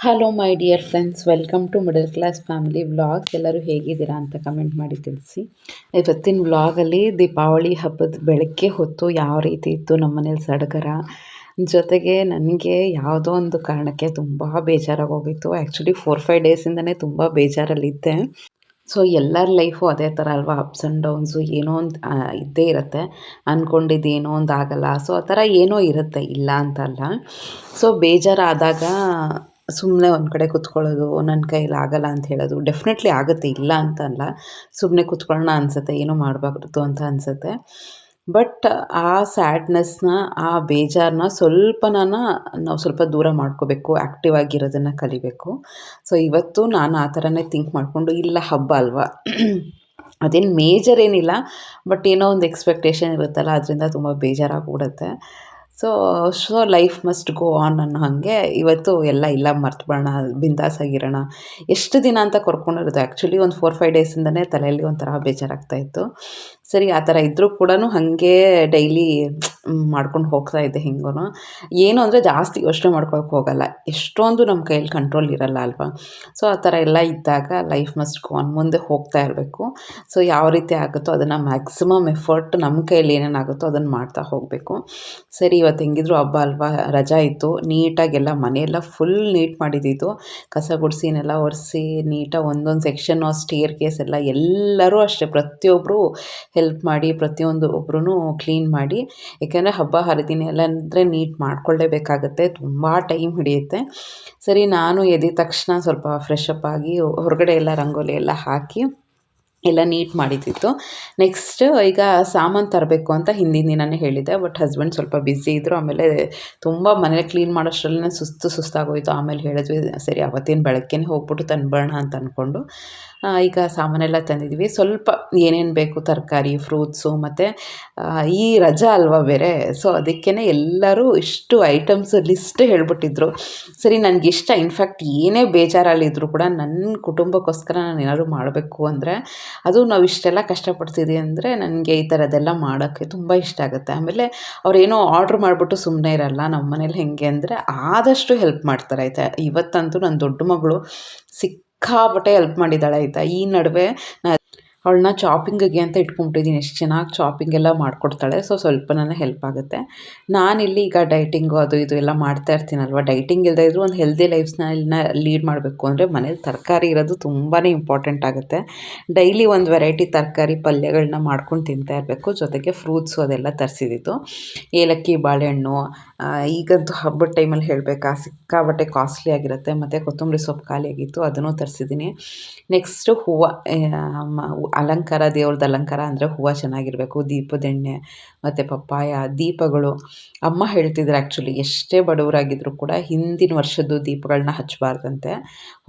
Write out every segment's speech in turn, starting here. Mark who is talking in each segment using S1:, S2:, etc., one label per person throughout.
S1: Hello my dear friends, welcome to middle class family vlogs. ಎಲ್ಲರೂ ಹೇಗಿದ್ದೀರಾ ಅಂತ comment ಮಾಡಿ ತಿಳಿಸಿ. ಇವತ್ತಿನ ವ್ಲಾಗಲ್ಲಿ ದೀಪಾವಳಿ ಹಬ್ಬದ ಬೆಳಗ್ಗೆ ಹೊತ್ತು ಯಾವ ರೀತಿ ಇತ್ತು ನಮ್ಮ ಮನೇಲಿ ಸಡಗರ, ಜೊತೆಗೆ ನನಗೆ ಯಾವುದೋ ಒಂದು ಕಾರಣಕ್ಕೆ ತುಂಬ ಬೇಜಾರಾಗೋಗಿತ್ತು. ಆ್ಯಕ್ಚುಲಿ 4-5 ಡೇಸಿಂದನೇ ತುಂಬ ಬೇಜಾರಲ್ಲಿದ್ದೆ. ಸೊ ಎಲ್ಲರ ಲೈಫು ಅದೇ ಥರ ಅಲ್ವಾ, ಅಪ್ಸ್ ಆ್ಯಂಡ್ ಡೌನ್ಸು ಏನೋ ಒಂದು ಇದ್ದೇ ಇರುತ್ತೆ. ಅಂದ್ಕೊಂಡಿದ್ದು ಏನೋ ಒಂದು ಆಗಲ್ಲ. ಸೊ ಆ ಥರ ಏನೋ ಇರುತ್ತೆ, ಇಲ್ಲ ಅಂತಲ್ಲ. ಸೊ ಬೇಜಾರಾದಾಗ ಸುಮ್ಮನೆ ಒಂದು ಕಡೆ ಕೂತ್ಕೊಳ್ಳೋದು, ನನ್ನ ಕೈಯಲ್ಲಿ ಆಗಲ್ಲ ಅಂತ ಹೇಳೋದು. ಡೆಫಿನೆಟ್ಲಿ ಆಗುತ್ತೆ, ಇಲ್ಲ ಅಂತ ಅಲ್ಲ. ಸುಮ್ಮನೆ ಕೂತ್ಕೊಳ್ಳೋಣ ಅನಿಸುತ್ತೆ, ಏನೂ ಮಾಡಬಾರ್ದು ಅಂತ ಅನಿಸುತ್ತೆ. ಬಟ್ ಆ ಸ್ಯಾಡ್ನೆಸ್ನ, ಆ ಬೇಜಾರನ್ನ ನಾವು ಸ್ವಲ್ಪ ದೂರ ಮಾಡ್ಕೋಬೇಕು, ಆ್ಯಕ್ಟಿವ್ ಆಗಿರೋದನ್ನು ಕಲಿಬೇಕು. ಸೊ ಇವತ್ತು ನಾನು ಆ ಥರನೇ ಥಿಂಕ್ ಮಾಡಿಕೊಂಡು, ಇಲ್ಲ ಹಬ್ಬ ಅಲ್ವಾ, ಅದೇನು ಮೇಜರ್ ಏನಿಲ್ಲ, ಬಟ್ ಏನೋ ಒಂದು ಎಕ್ಸ್ಪೆಕ್ಟೇಷನ್ ಇರುತ್ತಲ್ಲ, ಅದರಿಂದ ತುಂಬ ಬೇಜಾರಾಗ್ಬಿಡುತ್ತೆ. So life must go on ಅನ್ನೋ ಹಾಗೆ ಇವತ್ತು ಇಲ್ಲ ಮರ್ತುಬಿಡೋಣ, ಬಿಂದಾಸಾಗಿರೋಣ. ಎಷ್ಟು ದಿನ ಅಂತ ಕರ್ಕೊಂಡಿರೋದು. ಆ್ಯಕ್ಚುಲಿ ಒಂದು 4-5 ಡೇಸಿಂದನೇ ತಲೆಯಲ್ಲಿ ಒಂಥರ ಬೇಜಾರಾಗ್ತಾಯಿತ್ತು. ಸರಿ, ಆ ಥರ ಇದ್ದರೂ ಕೂಡ ಹಾಗೆ ಡೈಲಿ ಮಾಡ್ಕೊಂಡು ಹೋಗ್ತಾ ಇದ್ದೆ. ಹೆಂಗೋ ಏನು ಅಂದರೆ ಜಾಸ್ತಿ ಯೋಚನೆ ಮಾಡ್ಕೊಳಕ್ಕೆ ಹೋಗಲ್ಲ, ಎಷ್ಟೊಂದು ನಮ್ಮ ಕೈಯಲ್ಲಿ ಕಂಟ್ರೋಲ್ ಇರಲ್ಲ ಅಲ್ವಾ. ಸೊ ಆ ಥರ ಎಲ್ಲ ಇದ್ದಾಗ ಲೈಫ್ ಮಸ್ಟ್ ಗೋ ಆನ್, ಮುಂದೆ ಹೋಗ್ತಾ ಇರಬೇಕು. ಸೊ ಯಾವ ರೀತಿ ಆಗುತ್ತೋ ಅದನ್ನು ಮ್ಯಾಕ್ಸಿಮಮ್ ಎಫರ್ಟ್ ನಮ್ಮ ಕೈಯಲ್ಲಿ ಏನೇನಾಗುತ್ತೋ ಅದನ್ನು ಮಾಡ್ತಾ ಹೋಗಬೇಕು. ಸರಿ, ಇವತ್ತು ಹೆಂಗಿದ್ರು ಹಬ್ಬ ಅಲ್ವಾ, ರಜಾ ಇತ್ತು. ನೀಟಾಗೆಲ್ಲ ಮನೆಯೆಲ್ಲ ಫುಲ್ ನೀಟ್ ಮಾಡಿದ್ದಿತ್ತು. ಕಸ ಗುಡಿಸಿನೆಲ್ಲ ಒರೆಸಿ ನೀಟಾಗಿ ಒಂದೊಂದು ಸೆಕ್ಷನ್ನು, ಸ್ಟೇರ್ ಕೇಸ್ ಎಲ್ಲರೂ ಅಷ್ಟೇ, ಪ್ರತಿಯೊಬ್ಬರು ಹೆಲ್ಪ್ ಮಾಡಿ ಒಬ್ಬರೂ ಕ್ಲೀನ್ ಮಾಡಿ. ಏಕೆಂದರೆ ಹಬ್ಬ ಹರಿದಿನ ಎಲ್ಲ ಅಂದರೆ ನೀಟ್ ಮಾಡ್ಕೊಳ್ಳೇಬೇಕಾಗತ್ತೆ, ತುಂಬ ಟೈಮ್ ಹಿಡಿಯುತ್ತೆ. ಸರಿ, ನಾನು ಎದ್ದ ತಕ್ಷಣ ಸ್ವಲ್ಪ ಫ್ರೆಶ್ ಅಪ್ ಆಗಿ ಹೊರಗಡೆ ಎಲ್ಲ ರಂಗೋಲಿ ಎಲ್ಲ ಹಾಕಿ ಎಲ್ಲ ನೀಟ್ ಮಾಡಿದ್ದಿತ್ತು. ನೆಕ್ಸ್ಟ್ ಈಗ ಸಾಮಾನು ತರಬೇಕು ಅಂತ ಹಿಂದಿನ ದಿನವೇ ಹೇಳಿದ್ದೆ. ಬಟ್ ಹಸ್ಬೆಂಡ್ ಸ್ವಲ್ಪ ಬ್ಯುಸಿ ಇದ್ದರು. ಆಮೇಲೆ ತುಂಬ ಮನೆ ಕ್ಲೀನ್ ಮಾಡೋಷ್ಟರಲ್ಲೇ ಸುಸ್ತಾಗೋಯಿತು. ಆಮೇಲೆ ಹೇಳಿದ್ವಿ, ಸರಿ ಅವತ್ತಿನ ಬೆಳಗ್ಗೆನೇ ಹೋಗ್ಬಿಟ್ಟು ತಂದುಬಿಡೋಣ ಅಂತ ಅಂದ್ಕೊಂಡು ಈಗ ಸಾಮಾನೆಲ್ಲ ತಂದಿದ್ವಿ. ಸ್ವಲ್ಪ ಏನೇನು ಬೇಕು ತರಕಾರಿ, ಫ್ರೂಟ್ಸು, ಮತ್ತು ಈ ರಜಾ ಅಲ್ವಾ ಬೇರೆ. ಸೊ ಅದಕ್ಕೇ ಎಲ್ಲರೂ ಇಷ್ಟು ಐಟಮ್ಸ್ ಲಿಸ್ಟ್ ಹೇಳ್ಬಿಟ್ಟಿದ್ರು. ಸರಿ, ನನಗಿಷ್ಟ. ಇನ್ಫ್ಯಾಕ್ಟ್ ಏನೇ ಬೇಜಾರಲ್ಲಿದ್ದರೂ ಕೂಡ ನನ್ನ ಕುಟುಂಬಕ್ಕೋಸ್ಕರ ನಾನು ಏನಾದ್ರು ಮಾಡಬೇಕು ಅಂದರೆ, ಅದು ನಾವು ಇಷ್ಟೆಲ್ಲ ಕಷ್ಟಪಡ್ತಿದ್ದೀವಿ ಅಂದರೆ ನನಗೆ ಈ ಥರದ್ದೆಲ್ಲ ಮಾಡೋಕ್ಕೆ ತುಂಬ ಇಷ್ಟ ಆಗುತ್ತೆ. ಆಮೇಲೆ ಅವರೇನೋ ಆರ್ಡ್ರ್ ಮಾಡಿಬಿಟ್ಟು ಸುಮ್ಮನೆ ಇರಲ್ಲ. ನಮ್ಮ ಮನೇಲಿ ಹೇಗೆ ಅಂದರೆ ಆದಷ್ಟು ಹೆಲ್ಪ್ ಮಾಡ್ತಾರೆ ಆಯಿತಾ. ಇವತ್ತಂತೂ ನನ್ನ ದೊಡ್ಡ ಮಗಳು ಸಿಕ್ಕಾಪಟ್ಟೆ ಹೆಲ್ಪ್ ಮಾಡಿದ್ದಾಳೆ ಆಯಿತಾ. ಈ ನಡುವೆ ಅವಳನ್ನ ಚಾಪಿಂಗಿಗೆ ಅಂತ ಇಟ್ಕೊಂಬಿಟ್ಟಿದ್ದೀನಿ. ಎಷ್ಟು ಚೆನ್ನಾಗಿ ಚಾಪಿಂಗ್ ಎಲ್ಲ ಮಾಡಿಕೊಡ್ತಾಳೆ. ಸೊ ಸ್ವಲ್ಪನೇ ಹೆಲ್ಪ್ ಆಗುತ್ತೆ. ನಾನಿಲ್ಲಿ ಈಗ ಡೈಟಿಂಗು ಅದು ಇದು ಎಲ್ಲ ಮಾಡ್ತಾ ಇರ್ತೀನಲ್ವ. ಡೈಟಿಂಗ್ ಇಲ್ಲದೇ ಇದ್ದರೂ ಒಂದು ಹೆಲ್ದಿ ಲೈಫ್ಸ್ಟೈಲ್ನ ಲೀಡ್ ಮಾಡಬೇಕು ಅಂದರೆ ಮನೇಲಿ ತರಕಾರಿ ಇರೋದು ತುಂಬಾ ಇಂಪಾರ್ಟೆಂಟ್ ಆಗುತ್ತೆ. ಡೈಲಿ ಒಂದು ವೆರೈಟಿ ತರಕಾರಿ ಪಲ್ಯಗಳನ್ನ ಮಾಡ್ಕೊಂಡು ತಿಂತಾ ಇರಬೇಕು. ಜೊತೆಗೆ ಫ್ರೂಟ್ಸು ಅದೆಲ್ಲ ತರಿಸಿದ್ದು. ಏಲಕ್ಕಿ, ಬಾಳೆಹಣ್ಣು, ಈಗಂತೂ ಹಬ್ಬದ ಟೈಮಲ್ಲಿ ಹೇಳಬೇಕಾ, ಸಿಕ್ಕಾಬಟ್ಟೆ ಕಾಸ್ಟ್ಲಿ ಆಗಿರುತ್ತೆ. ಮತ್ತು ಕೊತ್ತಂಬರಿ ಸೊಪ್ಪು ಖಾಲಿಯಾಗಿತ್ತು, ಅದನ್ನು ತರಿಸಿದ್ದೀನಿ. ನೆಕ್ಸ್ಟು ಹೂವು, ಅಲಂಕಾರ, ದೇವ್ರದ್ದು ಅಲಂಕಾರ ಅಂದರೆ ಹೂವು ಚೆನ್ನಾಗಿರಬೇಕು. ದೀಪದೆಣ್ಣೆ ಮತ್ತು ಪಪ್ಪಾಯ, ದೀಪಗಳು. ಅಮ್ಮ ಹೇಳ್ತಿದ್ರು ಆ್ಯಕ್ಚುಲಿ, ಎಷ್ಟೇ ಬಡವರಾಗಿದ್ದರೂ ಕೂಡ ಹಿಂದಿನ ವರ್ಷದ್ದು ದೀಪಗಳನ್ನ ಹಚ್ಚಬಾರ್ದಂತೆ,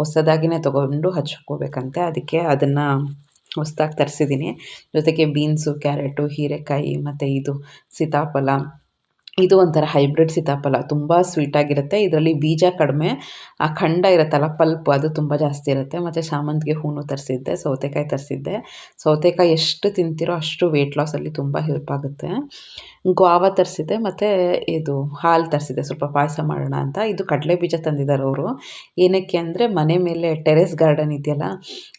S1: ಹೊಸದಾಗಿಯೇ ತೊಗೊಂಡು ಹಚ್ಕೋಬೇಕಂತೆ. ಅದಕ್ಕೆ ಅದನ್ನು ಹೊಸದಾಗಿ ತರಿಸಿದ್ದೀನಿ. ಜೊತೆಗೆ ಬೀನ್ಸು, ಕ್ಯಾರೆಟು, ಹೀರೆಕಾಯಿ, ಮತ್ತು ಇದು ಸೀತಾಫಲ. ಇದು ಒಂಥರ ಹೈಬ್ರಿಡ್ ಸೀತಾಫಲ, ತುಂಬ ಸ್ವೀಟಾಗಿರುತ್ತೆ. ಇದರಲ್ಲಿ ಬೀಜ ಕಡಿಮೆ, ಆ ಖಂಡ ಇರುತ್ತಲ್ಲ ಪಲ್ಪ್, ಅದು ತುಂಬ ಜಾಸ್ತಿ ಇರುತ್ತೆ. ಮತ್ತು ಶಾಮಂತಿಗೆ ಹೂವು ತರಿಸಿದ್ದೆ. ಸೌತೆಕಾಯಿ ತರಿಸಿದ್ದೆ. ಸೌತೆಕಾಯಿ ಎಷ್ಟು ತಿಂತೀರೋ ಅಷ್ಟು ವೆಯ್ಟ್ ಲಾಸಲ್ಲಿ ತುಂಬ ಹೆಲ್ಪ್ ಆಗುತ್ತೆ. ಗಾವ ತರಿಸಿದ್ದೆ. ಮತ್ತು ಇದು ಹಾಲು ತರಿಸಿದ್ದೆ, ಸ್ವಲ್ಪ ಪಾಯಸ ಮಾಡೋಣ ಅಂತ. ಇದು ಕಡಲೆ ಬೀಜ ತಂದಿದ್ದಾರೆ ಅವರು. ಏನಕ್ಕೆ ಅಂದರೆ ಮನೆ ಮೇಲೆ ಟೆರೆಸ್ ಗಾರ್ಡನ್ ಇದೆಯಲ್ಲ,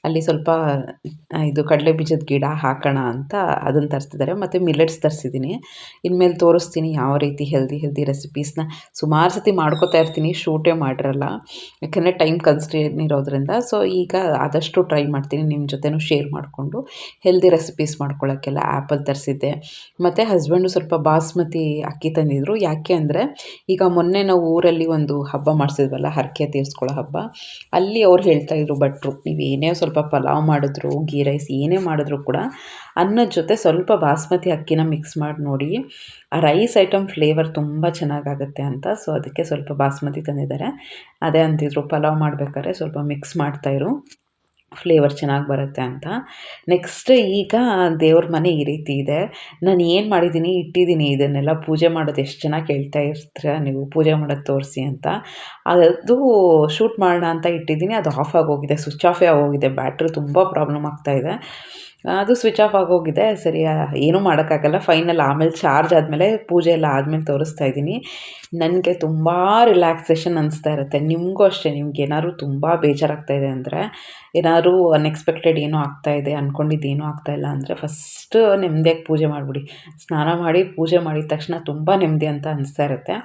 S1: ಅಲ್ಲಿ ಸ್ವಲ್ಪ ಇದು ಕಡಲೆ ಬೀಜದ ಗಿಡ ಹಾಕೋಣ ಅಂತ ಅದನ್ನು ತರಿಸಿದ್ದಾರೆ. ಮತ್ತು ಮಿಲೆಟ್ಸ್ ತರಿಸಿದ್ದೀನಿ. ಇನ್ಮೇಲೆ ತೋರಿಸ್ತೀನಿ ಯಾವ ರೀತಿ ಹೆಲ್ದಿ ರೆಸಿಪೀಸ್ನ ಸುಮಾರು ಸತಿ ಮಾಡ್ಕೋತಾ ಇರ್ತೀನಿ, ಶೂಟೇ ಮಾಡಿರಲ್ಲ ಯಾಕಂದರೆ ಟೈಮ್ ಕನ್ಸ್ಟ್ರೇನ್ ಇರೋದ್ರಿಂದ. ಸೊ ಈಗ ಆದಷ್ಟು ಟ್ರೈ ಮಾಡ್ತೀನಿ ನಿಮ್ಮ ಜೊತೆನೂ ಶೇರ್ ಮಾಡಿಕೊಂಡು ಹೆಲ್ದಿ ರೆಸಿಪೀಸ್ ಮಾಡ್ಕೊಳ್ಳೋಕ್ಕೆಲ್ಲ. ಆ್ಯಪಲ್ ತರಿಸಿದ್ದೆ. ಮತ್ತು ಹಸ್ಬೆಂಡು ಸ್ವಲ್ಪ ಬಾಸ್ಮತಿ ಅಕ್ಕಿ ತಂದಿದ್ರು. ಯಾಕೆ ಅಂದರೆ ಈಗ ಮೊನ್ನೆ ನಾವು ಊರಲ್ಲಿ ಒಂದು ಹಬ್ಬ ಮಾಡಿಸಿದ್ವಲ್ಲ, ಹರಕೆ ತೀರಿಸ್ಕೊಳ್ಳೋ ಹಬ್ಬ, ಅಲ್ಲಿ ಅವ್ರು ಹೇಳ್ತಾಯಿದ್ರು ಭಟ್ರು, ನೀವು ಏನೇ ಸ್ವಲ್ಪ ಪಲಾವ್ ಮಾಡಿದ್ರು, ಗೀ ರೈಸ್ ಏನೇ ಮಾಡಿದ್ರು ಕೂಡ ಅನ್ನದ ಜೊತೆ ಸ್ವಲ್ಪ ಬಾಸ್ಮತಿ ಅಕ್ಕಿನ ಮಿಕ್ಸ್ ಮಾಡಿ ನೋಡಿ, ಆ ರೈಸ್ ಐಟಮ್ ಫ್ಲೇವರ್ ತುಂಬ ಚೆನ್ನಾಗಾಗುತ್ತೆ ಅಂತ. ಸೊ ಅದಕ್ಕೆ ಸ್ವಲ್ಪ ಬಾಸ್ಮತಿ ತಂದಿದ್ದಾರೆ. ಅದೇ ಅಂತಿದ್ರು, ಪಲಾವ್ ಮಾಡಬೇಕಾದ್ರೆ ಸ್ವಲ್ಪ ಮಿಕ್ಸ್ ಮಾಡ್ತಾಯಿರು, ಫ್ಲೇವರ್ ಚೆನ್ನಾಗಿ ಬರುತ್ತೆ ಅಂತ. ನೆಕ್ಸ್ಟ್ ಈಗ ದೇವ್ರ ಮನೆ ಈ ರೀತಿ ಇದೆ. ನಾನು ಏನು ಮಾಡಿದ್ದೀನಿ, ಇಟ್ಟಿದ್ದೀನಿ. ಇದನ್ನೆಲ್ಲ ಪೂಜೆ ಮಾಡೋದು ಎಷ್ಟು ಚೆನ್ನಾಗಿ ಕೇಳ್ತಾ ಇರ್ತೀರ ನೀವು, ಪೂಜೆ ಮಾಡೋದು ತೋರಿಸಿ ಅಂತ. ಅದು ಶೂಟ್ ಮಾಡೋಣ ಅಂತ ಇಟ್ಟಿದ್ದೀನಿ, ಅದು ಆಫ್ ಆಗೋಗಿದೆ, ಸ್ವಿಚ್ ಆಫೇ ಆಗೋಗಿದೆ. ಬ್ಯಾಟ್ರಿ ತುಂಬ ಪ್ರಾಬ್ಲಮ್ ಆಗ್ತಾಯಿದೆ. ಅದು ಸ್ವಿಚ್ ಆಫ್ ಆಗೋಗಿದೆ. ಸರಿ ಏನೂ ಮಾಡೋಕ್ಕಾಗಲ್ಲ. ಫೈನಲ್ ಆಮೇಲೆ ಚಾರ್ಜ್ ಆದಮೇಲೆ ಪೂಜೆ ಎಲ್ಲ ಆದಮೇಲೆ ತೋರಿಸ್ತಾ ಇದ್ದೀನಿ. ನನಗೆ ತುಂಬ ರಿಲ್ಯಾಕ್ಸೇಷನ್ ಅನಿಸ್ತಾ ಇರುತ್ತೆ. ನಿಮಗೂ ಅಷ್ಟೇ, ನಿಮ್ಗೇನಾದ್ರು ತುಂಬ ಬೇಜಾರಾಗ್ತಾಯಿದೆ ಅಂದರೆ, ಏನಾದ್ರು ಅನ್ಎಕ್ಸ್ಪೆಕ್ಟೆಡ್ ಏನೋ ಆಗ್ತಾಯಿದೆ, ಅಂದ್ಕೊಂಡಿದ್ದು ಏನೂ ಆಗ್ತಾಯಿಲ್ಲ ಅಂದರೆ ಫಸ್ಟು ನೆಮ್ಮದಿಯಾಗಿ ಪೂಜೆ ಮಾಡಿಬಿಡಿ. ಸ್ನಾನ ಮಾಡಿ ಪೂಜೆ ಮಾಡಿದ ತಕ್ಷಣ ತುಂಬ ನೆಮ್ಮದಿ ಅಂತ ಅನಿಸ್ತಾ ಇರುತ್ತೆ.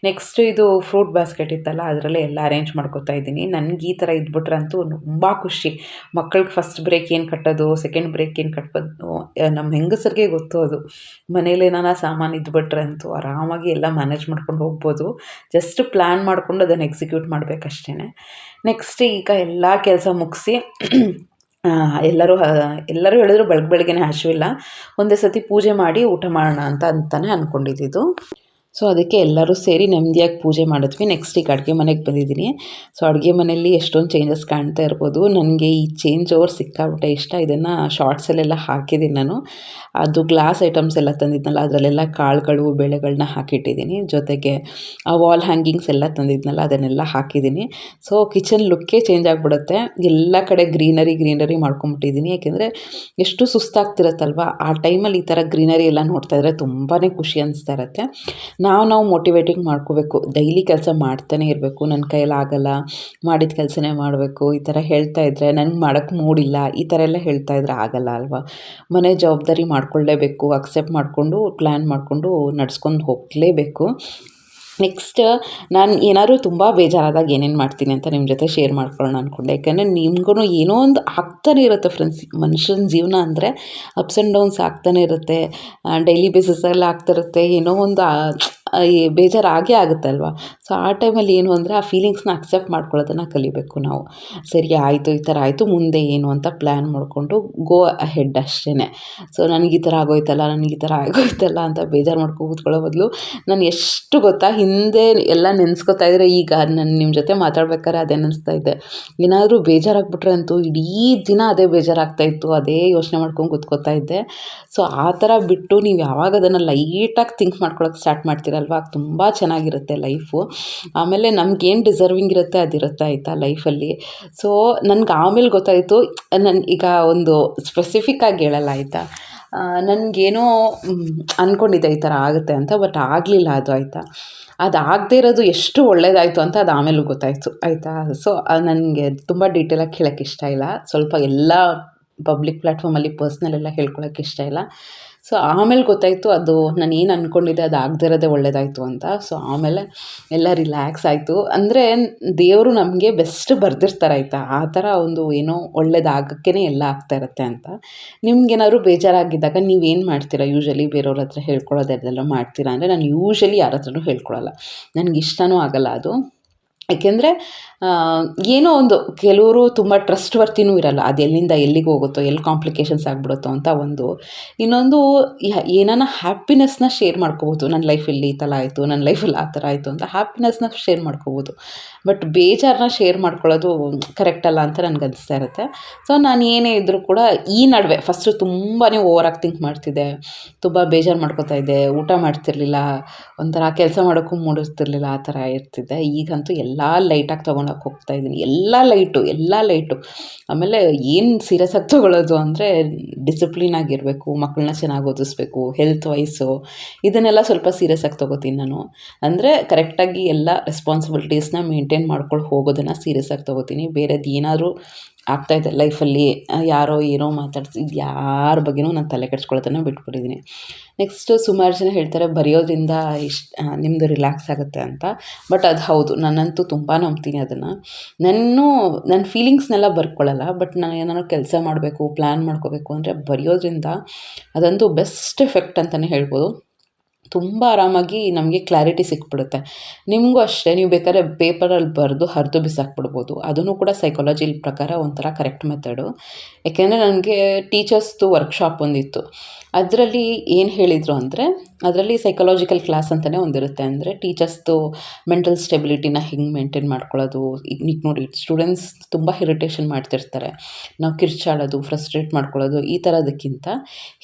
S1: ನೆಕ್ಸ್ಟು ಇದು ಫ್ರೂಟ್ ಬಾಸ್ಕೆಟ್ ಇತ್ತಲ್ಲ, ಅದರಲ್ಲೇ ಎಲ್ಲ ಅರೇಂಜ್ ಮಾಡ್ಕೊತಾ ಇದ್ದೀನಿ. ನನಗೆ ಈ ಥರ ಇದ್ಬಿಟ್ರೆ ಅಂತೂ ತುಂಬ ಖುಷಿ. ಮಕ್ಕಳಿಗೆ ಫಸ್ಟ್ ಬ್ರೇಕ್ ಏನು ಕಟ್ಟೋದು, ಸೆಕೆಂಡ್ ಬ್ರೇಕ್ ಏನು ಕಟ್ಬೋದು, ನಮ್ಮ ಹೆಂಗಸರಿಗೆ ಗೊತ್ತು ಅದು. ಮನೇಲಿ ಏನಾನ ಸಾಮಾನು ಇದ್ಬಿಟ್ರೆ ಅಂತೂ ಆರಾಮಾಗಿ ಎಲ್ಲ ಮ್ಯಾನೇಜ್ ಮಾಡ್ಕೊಂಡು ಹೋಗ್ಬೋದು. ಜಸ್ಟ್ ಪ್ಲ್ಯಾನ್ ಮಾಡಿಕೊಂಡು ಅದನ್ನು ಎಕ್ಸಿಕ್ಯೂಟ್ ಮಾಡಬೇಕಷ್ಟೇ. ನೆಕ್ಸ್ಟ್ ಈಗ ಎಲ್ಲ ಕೆಲಸ ಮುಗಿಸಿ ಎಲ್ಲರೂ ಹೇಳಿದ್ರು ಬೆಳಗ್ಗೆನೇ ಹಸಿವಿಲ್ಲ, ಒಂದೇ ಸತಿ ಪೂಜೆ ಮಾಡಿ ಊಟ ಮಾಡೋಣ ಅಂತಾನೆ ಅಂದ್ಕೊಂಡಿದ್ದು. ಸೊ ಅದಕ್ಕೆ ಎಲ್ಲರೂ ಸೇರಿ ನೆಮ್ಮದಿಯಾಗಿ ಪೂಜೆ ಮಾಡಿದ್ವಿ. ನೆಕ್ಸ್ಟ್ ಈಗ ಅಡುಗೆ ಮನೆಗೆ ಬಂದಿದ್ದೀನಿ. ಸೊ ಅಡುಗೆ ಮನೆಯಲ್ಲಿ ಎಷ್ಟೊಂದು ಚೇಂಜಸ್ ಕಾಣ್ತಾ ಇರ್ಬೋದು. ನನಗೆ ಈ ಚೇಂಜ್ ಓವರ್ ಸಿಕ್ಕಾಬಿಟ್ಟೆ ಇಷ್ಟ. ಇದನ್ನು ಶಾರ್ಟ್ಸಲ್ಲೆಲ್ಲ ಹಾಕಿದ್ದೀನಿ ನಾನು. ಅದು ಗ್ಲಾಸ್ ಐಟಮ್ಸ್ ಎಲ್ಲ ತಂದಿದ್ನಲ್ಲ, ಅದರಲ್ಲೆಲ್ಲ ಕಾಳುಗಳು ಬೇಳೆಗಳನ್ನ ಹಾಕಿಟ್ಟಿದ್ದೀನಿ. ಜೊತೆಗೆ ಆ ವಾಲ್ ಹ್ಯಾಂಗಿಂಗ್ಸ್ ಎಲ್ಲ ತಂದಿದ್ನಲ್ಲ, ಅದನ್ನೆಲ್ಲ ಹಾಕಿದ್ದೀನಿ. ಸೊ ಕಿಚನ್ ಲುಕ್ಕೇ ಚೇಂಜ್ ಆಗಿಬಿಡುತ್ತೆ. ಎಲ್ಲ ಕಡೆ ಗ್ರೀನರಿ ಮಾಡ್ಕೊಂಬಿಟ್ಟಿದ್ದೀನಿ. ಯಾಕೆಂದರೆ ಎಷ್ಟು ಸುಸ್ತಾಗ್ತಿರತ್ತಲ್ವ, ಆ ಟೈಮಲ್ಲಿ ಈ ಥರ ಗ್ರೀನರಿ ಎಲ್ಲ ನೋಡ್ತಾ ಇದ್ದರೆ ತುಂಬಾ ಖುಷಿ ಅನಿಸ್ತಾ ಇರುತ್ತೆ. ನಾವು ಮೋಟಿವೇಟಿಂಗ್ ಮಾಡ್ಕೋಬೇಕು. ಡೈಲಿ ಕೆಲಸ ಮಾಡ್ತಾನೆ ಇರಬೇಕು, ನನ್ನ ಕೈಯಲ್ಲಿ ಆಗಲ್ಲ, ಮಾಡಿದ ಕೆಲಸನೇ ಮಾಡಬೇಕು, ಈ ಥರ ಹೇಳ್ತಾ ಇದ್ದರೆ ನನಗೆ ಮಾಡೋಕ್ಕೆ ಮೂಡಿಲ್ಲ, ಈ ಥರ ಎಲ್ಲ ಹೇಳ್ತಾ ಇದ್ರೆ ಆಗಲ್ಲ ಅಲ್ವಾ. ಮನೆ ಜವಾಬ್ದಾರಿ ಮಾಡ್ಕೊಳ್ಳೇಬೇಕು, ಅಕ್ಸೆಪ್ಟ್ ಮಾಡಿಕೊಂಡು ಪ್ಲ್ಯಾನ್ ಮಾಡಿಕೊಂಡು ನಡ್ಸ್ಕೊಂಡು ಹೋಗಲೇಬೇಕು. ನೆಕ್ಸ್ಟ್ ನಾನು ಏನಾದರೂ ತುಂಬ ಬೇಜಾರಾದಾಗ ಏನೇನು ಮಾಡ್ತೀನಿ ಅಂತ ನಿಮ್ಮ ಜೊತೆ ಶೇರ್ ಮಾಡ್ಕೊಳ್ಳೋಣ ಅಂದ್ಕೊಂಡೆ. ಯಾಕೆಂದರೆ ನಿಮ್ಗೂ ಏನೋ ಒಂದು ಆಗ್ತಾನೆ ಇರುತ್ತೆ ಫ್ರೆಂಡ್ಸ್. ಮನುಷ್ಯನ ಜೀವನ ಅಂದರೆ ಅಪ್ಸ್ ಆ್ಯಂಡ್ ಡೌನ್ಸ್ ಆಗ್ತಾನೆ ಇರುತ್ತೆ. ಡೈಲಿ ಬೇಸಿಸಲ್ಲಿ ಆಗ್ತಿರುತ್ತೆ. ಏನೋ ಒಂದು ಬೇಜಾರಾಗೇ ಆಗುತ್ತೆ ಅಲ್ವಾ. ಸೊ ಆ ಟೈಮಲ್ಲಿ ಏನು ಅಂದರೆ ಆ ಫೀಲಿಂಗ್ಸ್ನ ಅಕ್ಸೆಪ್ಟ್ ಮಾಡ್ಕೊಳ್ಳೋದನ್ನು ಕಲಿಬೇಕು ನಾವು. ಸರಿ ಆಯಿತು, ಈ ಥರ ಆಯಿತು, ಮುಂದೆ ಏನು ಅಂತ ಪ್ಲ್ಯಾನ್ ಮಾಡಿಕೊಂಡು ಗೋ ಅಹೆಡ್ ಅಷ್ಟೇ. ಸೊ ನನಗೆ ಈ ಥರ ಆಗೋಯ್ತಲ್ಲ ಅಂತ ಬೇಜಾರು ಮಾಡ್ಕೊಂಡು ಕೂತ್ಕೊಳ್ಳೋ ಬದಲು, ನಾನು ಎಷ್ಟು ಗೊತ್ತಾ ಹಿಂದೆ ಎಲ್ಲ ನೆನೆಸ್ಕೊತಾ ಇದ್ದರೆ, ಈಗ ನಾನು ನಿಮ್ಮ ಜೊತೆ ಮಾತಾಡ್ಬೇಕಾದ್ರೆ ಅದೇ ನೆನೆಸ್ತಾ ಇದ್ದೆ. ಏನಾದರೂ ಬೇಜಾರಾಗ್ಬಿಟ್ರೆ ಅಂತೂ ಇಡೀ ದಿನ ಅದೇ ಬೇಜಾರಾಗ್ತಾಯಿತ್ತು, ಅದೇ ಯೋಚನೆ ಮಾಡ್ಕೊಂಡು ಕೂತ್ಕೋತಾ ಇದ್ದೆ. ಸೊ ಆ ಥರ ಬಿಟ್ಟು ನೀವು ಯಾವಾಗ ಅದನ್ನು ಲೈಟಾಗಿ ಥಿಂಕ್ ಮಾಡ್ಕೊಳಕ್ಕೆ ಸ್ಟಾರ್ಟ್ ಮಾಡ್ತೀರಲ್ವ, ತುಂಬ ಚೆನ್ನಾಗಿರುತ್ತೆ ಲೈಫು. ಆಮೇಲೆ ನಮಗೇನು ಡಿಸರ್ವಿಂಗ್ ಇರುತ್ತೆ ಅದಿರುತ್ತೆ ಆಯಿತಾ ಲೈಫಲ್ಲಿ. ಸೊ ನನಗೆ ಆಮೇಲೆ ಗೊತ್ತಾಯಿತು, ನಾನು ಈಗ ಒಂದು ಸ್ಪೆಸಿಫಿಕ್ಕಾಗಿ ಹೇಳಲ್ಲ ಆಯಿತಾ, ನನಗೇನೋ ಅಂದ್ಕೊಂಡಿದ್ದೆ ಈ ಥರ ಆಗುತ್ತೆ ಅಂತ, ಬಟ್ ಆಗಲಿಲ್ಲ ಅದು ಆಯಿತಾ. ಅದು ಆಗದೇ ಇರೋದು ಎಷ್ಟು ಒಳ್ಳೆಯದಾಯಿತು ಅಂತ ಅದು ಆಮೇಲೆ ಗೊತ್ತಾಯಿತು ಆಯಿತಾ. ಸೊ ನನಗೆ ತುಂಬ ಡೀಟೇಲಾಗಿ ಹೇಳೋಕ್ಕೆ ಇಷ್ಟ ಇಲ್ಲ, ಸ್ವಲ್ಪ ಎಲ್ಲ ಪಬ್ಲಿಕ್ ಪ್ಲ್ಯಾಟ್ಫಾರ್ಮಲ್ಲಿ ಪರ್ಸ್ನಲ್ ಎಲ್ಲ ಹೇಳ್ಕೊಳಕ್ಕೆ ಇಷ್ಟ ಇಲ್ಲ. ಸೊ ಆಮೇಲೆ ಗೊತ್ತಾಯಿತು ಅದು ನಾನು ಏನು ಅಂದ್ಕೊಂಡಿದ್ದೆ ಅದು ಆಗದೇ ಇರೋದೇ ಒಳ್ಳೆಯದಾಯಿತು ಅಂತ. ಸೊ ಆಮೇಲೆ ಎಲ್ಲ ರಿಲ್ಯಾಕ್ಸ್ ಆಯಿತು. ಅಂದರೆ ದೇವರು ನಮಗೆ ಬೆಸ್ಟ್ ಬರ್ದಿರ್ತಾರೆ ಆಯಿತಾ. ಆ ಥರ ಒಂದು ಏನೋ ಒಳ್ಳೇದಾಗಕ್ಕೇ ಎಲ್ಲ ಆಗ್ತಾ ಇರುತ್ತೆ ಅಂತ. ನಿಮ್ಗೇನಾದ್ರು ಬೇಜಾರಾಗಿದ್ದಾಗ ನೀವೇನು ಮಾಡ್ತೀರಾ ಯೂಶ್ವಲಿ? ಬೇರೆಯವ್ರ ಹತ್ರ ಹೇಳ್ಕೊಳ್ಳೋದೆಲ್ಲ ಮಾಡ್ತೀರಾ ಅಂದರೆ, ನಾನು ಯೂಶ್ವಲಿ ಯಾರ ಹತ್ರನೂ ಹೇಳ್ಕೊಳ್ಳಲ್ಲ. ನನಗೆ ಇಷ್ಟನೂ ಆಗಲ್ಲ ಅದು. ಏಕೆಂದರೆ ಏನೋ ಒಂದು ಕೆಲವರು ತುಂಬ ಟ್ರಸ್ಟ್ ವರ್ತಿನೂ ಇರಲ್ಲ. ಅದು ಎಲ್ಲಿಂದ ಎಲ್ಲಿಗೆ ಹೋಗುತ್ತೋ, ಎಲ್ಲಿ ಕಾಂಪ್ಲಿಕೇಶನ್ಸ್ ಆಗಿಬಿಡುತ್ತೋ ಅಂತ ಒಂದು. ಇನ್ನೊಂದು ಏನಾನ ಹ್ಯಾಪಿನೆಸ್ನ ಶೇರ್ ಮಾಡ್ಕೋಬೋದು. ನನ್ನ ಲೈಫಲ್ಲಿ ಈ ಥರ ಆಯಿತು, ನನ್ನ ಲೈಫಲ್ಲಿ ಆ ಥರ ಆಯಿತು ಅಂತ ಹ್ಯಾಪಿನೆಸ್ನ ಶೇರ್ ಮಾಡ್ಕೋಬೋದು. ಬಟ್ ಬೇಜಾರನ್ನ ಶೇರ್ ಮಾಡ್ಕೊಳ್ಳೋದು ಕರೆಕ್ಟ್ ಅಲ್ಲ ಅಂತ ನನಗೆ ಅನಿಸ್ತಾ ಇರುತ್ತೆ. ಸೊ ನಾನು ಏನೇ ಇದ್ದರೂ ಕೂಡ ಈ ನಡುವೆ ಫಸ್ಟು ತುಂಬಾ ಓವರಾಗಿ ಥಿಂಕ್ ಮಾಡ್ತಿದ್ದೆ, ತುಂಬ ಬೇಜಾರು ಮಾಡ್ಕೋತಾ ಇದ್ದೆ, ಊಟ ಮಾಡ್ತಿರ್ಲಿಲ್ಲ, ಒಂಥರ ಕೆಲಸ ಮಾಡೋಕ್ಕೂ ಮೂಡಿರ್ತಿರ್ಲಿಲ್ಲ, ಆ ಥರ ಇರ್ತಿದ್ದೆ. ಈಗಂತೂ ಎಲ್ಲ ಲೈಟಾಗಿ ತೊಗೊಳಕ್ಕೆ ಹೋಗ್ತಾಯಿದ್ದೀನಿ. ಎಲ್ಲ ಲೈಟು. ಆಮೇಲೆ ಏನು ಸೀರಿಯಸ್ ಆಗಿ ತೊಗೊಳ್ಳೋದು ಅಂದರೆ, ಡಿಸಿಪ್ಲಿನ್ ಆಗಿರಬೇಕು, ಮಕ್ಕಳನ್ನ ಚೆನ್ನಾಗಿ ಓದಿಸ್ಬೇಕು, ಹೆಲ್ತ್ ವೈಸು ಇದನ್ನೆಲ್ಲ ಸ್ವಲ್ಪ ಸೀರಿಯಸ್ ಆಗಿ ತೊಗೋತೀನಿ ನಾನು. ಅಂದರೆ ಕರೆಕ್ಟಾಗಿ ಎಲ್ಲ ರೆಸ್ಪಾನ್ಸಿಬಿಲಿಟೀಸ್ನ ಮೇಂಟೈನ್ ಮಾಡ್ಕೊಂಡು ಹೋಗೋದನ್ನು ಸೀರಿಯಸ್ ಆಗಿ ತೊಗೋತೀನಿ. ಬೇರೆದು ಏನಾದರೂ ಆಗ್ತಾಯಿದೆ ಲೈಫಲ್ಲಿ, ಯಾರೋ ಏನೋ ಮಾತಾಡ್ಸಿ ಯಾರ ಬಗ್ಗೆನೂ ನಾನು ತಲೆ ಕೆಡ್ಸ್ಕೊಳ್ಳೋದನ್ನು ಬಿಟ್ಬಿಟ್ಟಿದ್ದೀನಿ. ನೆಕ್ಸ್ಟು ಸುಮಾರು ಜನ ಹೇಳ್ತಾರೆ ಬರೆಯೋದ್ರಿಂದ ನಿಮ್ಮದು ರಿಲ್ಯಾಕ್ಸ್ ಆಗುತ್ತೆ ಅಂತ. ಬಟ್ ಅದು ಹೌದು, ನಾನಂತೂ ತುಂಬ ನಂಬ್ತೀನಿ ಅದನ್ನು. ನನ್ನ ಫೀಲಿಂಗ್ಸ್ನೆಲ್ಲ ಬರ್ಕೊಳ್ಳಲ್ಲ, ಬಟ್ ನಾನು ಏನಾದ್ರು ಕೆಲಸ ಮಾಡಬೇಕು, ಪ್ಲ್ಯಾನ್ ಮಾಡ್ಕೋಬೇಕು ಅಂದರೆ ಬರೆಯೋದ್ರಿಂದ ಅದಂತೂ ಬೆಸ್ಟ್ ಎಫೆಕ್ಟ್ ಅಂತಲೇ ಹೇಳ್ಬೋದು. ತುಂಬ ಆರಾಮಾಗಿ ನಮಗೆ ಕ್ಲಾರಿಟಿ ಸಿಕ್ಬಿಡುತ್ತೆ. ನಿಮಗೂ ಅಷ್ಟೇ, ನೀವು ಬೇಕಾದ್ರೆ ಪೇಪರಲ್ಲಿ ಬರೆದು ಹರಿದು ಬಿಸಾಕ್ಬಿಡ್ಬೋದು. ಅದನ್ನು ಕೂಡ ಸೈಕಾಲಜಿ ಪ್ರಕಾರ ಒಂಥರ ಕರೆಕ್ಟ್ ಮೆಥಡು. ಯಾಕೆಂದರೆ ನನಗೆ ಟೀಚರ್ಸ್ದು ವರ್ಕ್ಶಾಪ್ ಒಂದಿತ್ತು. ಅದರಲ್ಲಿ ಏನು ಹೇಳಿದರು ಅಂದರೆ, ಅದರಲ್ಲಿ ಸೈಕಲಾಜಿಕಲ್ ಕ್ಲಾಸ್ ಅಂತಲೇ ಒಂದಿರುತ್ತೆ. ಅಂದರೆ ಟೀಚರ್ಸ್ದು ಮೆಂಟಲ್ ಸ್ಟೆಬಿಲಿಟಿನ ಹೆಂಗೆ ಮೇಂಟೈನ್ ಮಾಡ್ಕೊಳ್ಳೋದು. ಈಗ ನೋಡಿ, ಸ್ಟೂಡೆಂಟ್ಸ್ ತುಂಬ ಇರಿಟೇಷನ್ ಮಾಡ್ತಿರ್ತಾರೆ. ನಾವು ಕಿರ್ಚಾಡೋದು, ಫ್ರಸ್ಟ್ರೇಟ್ ಮಾಡ್ಕೊಳ್ಳೋದು ಈ ಥರದಕ್ಕಿಂತ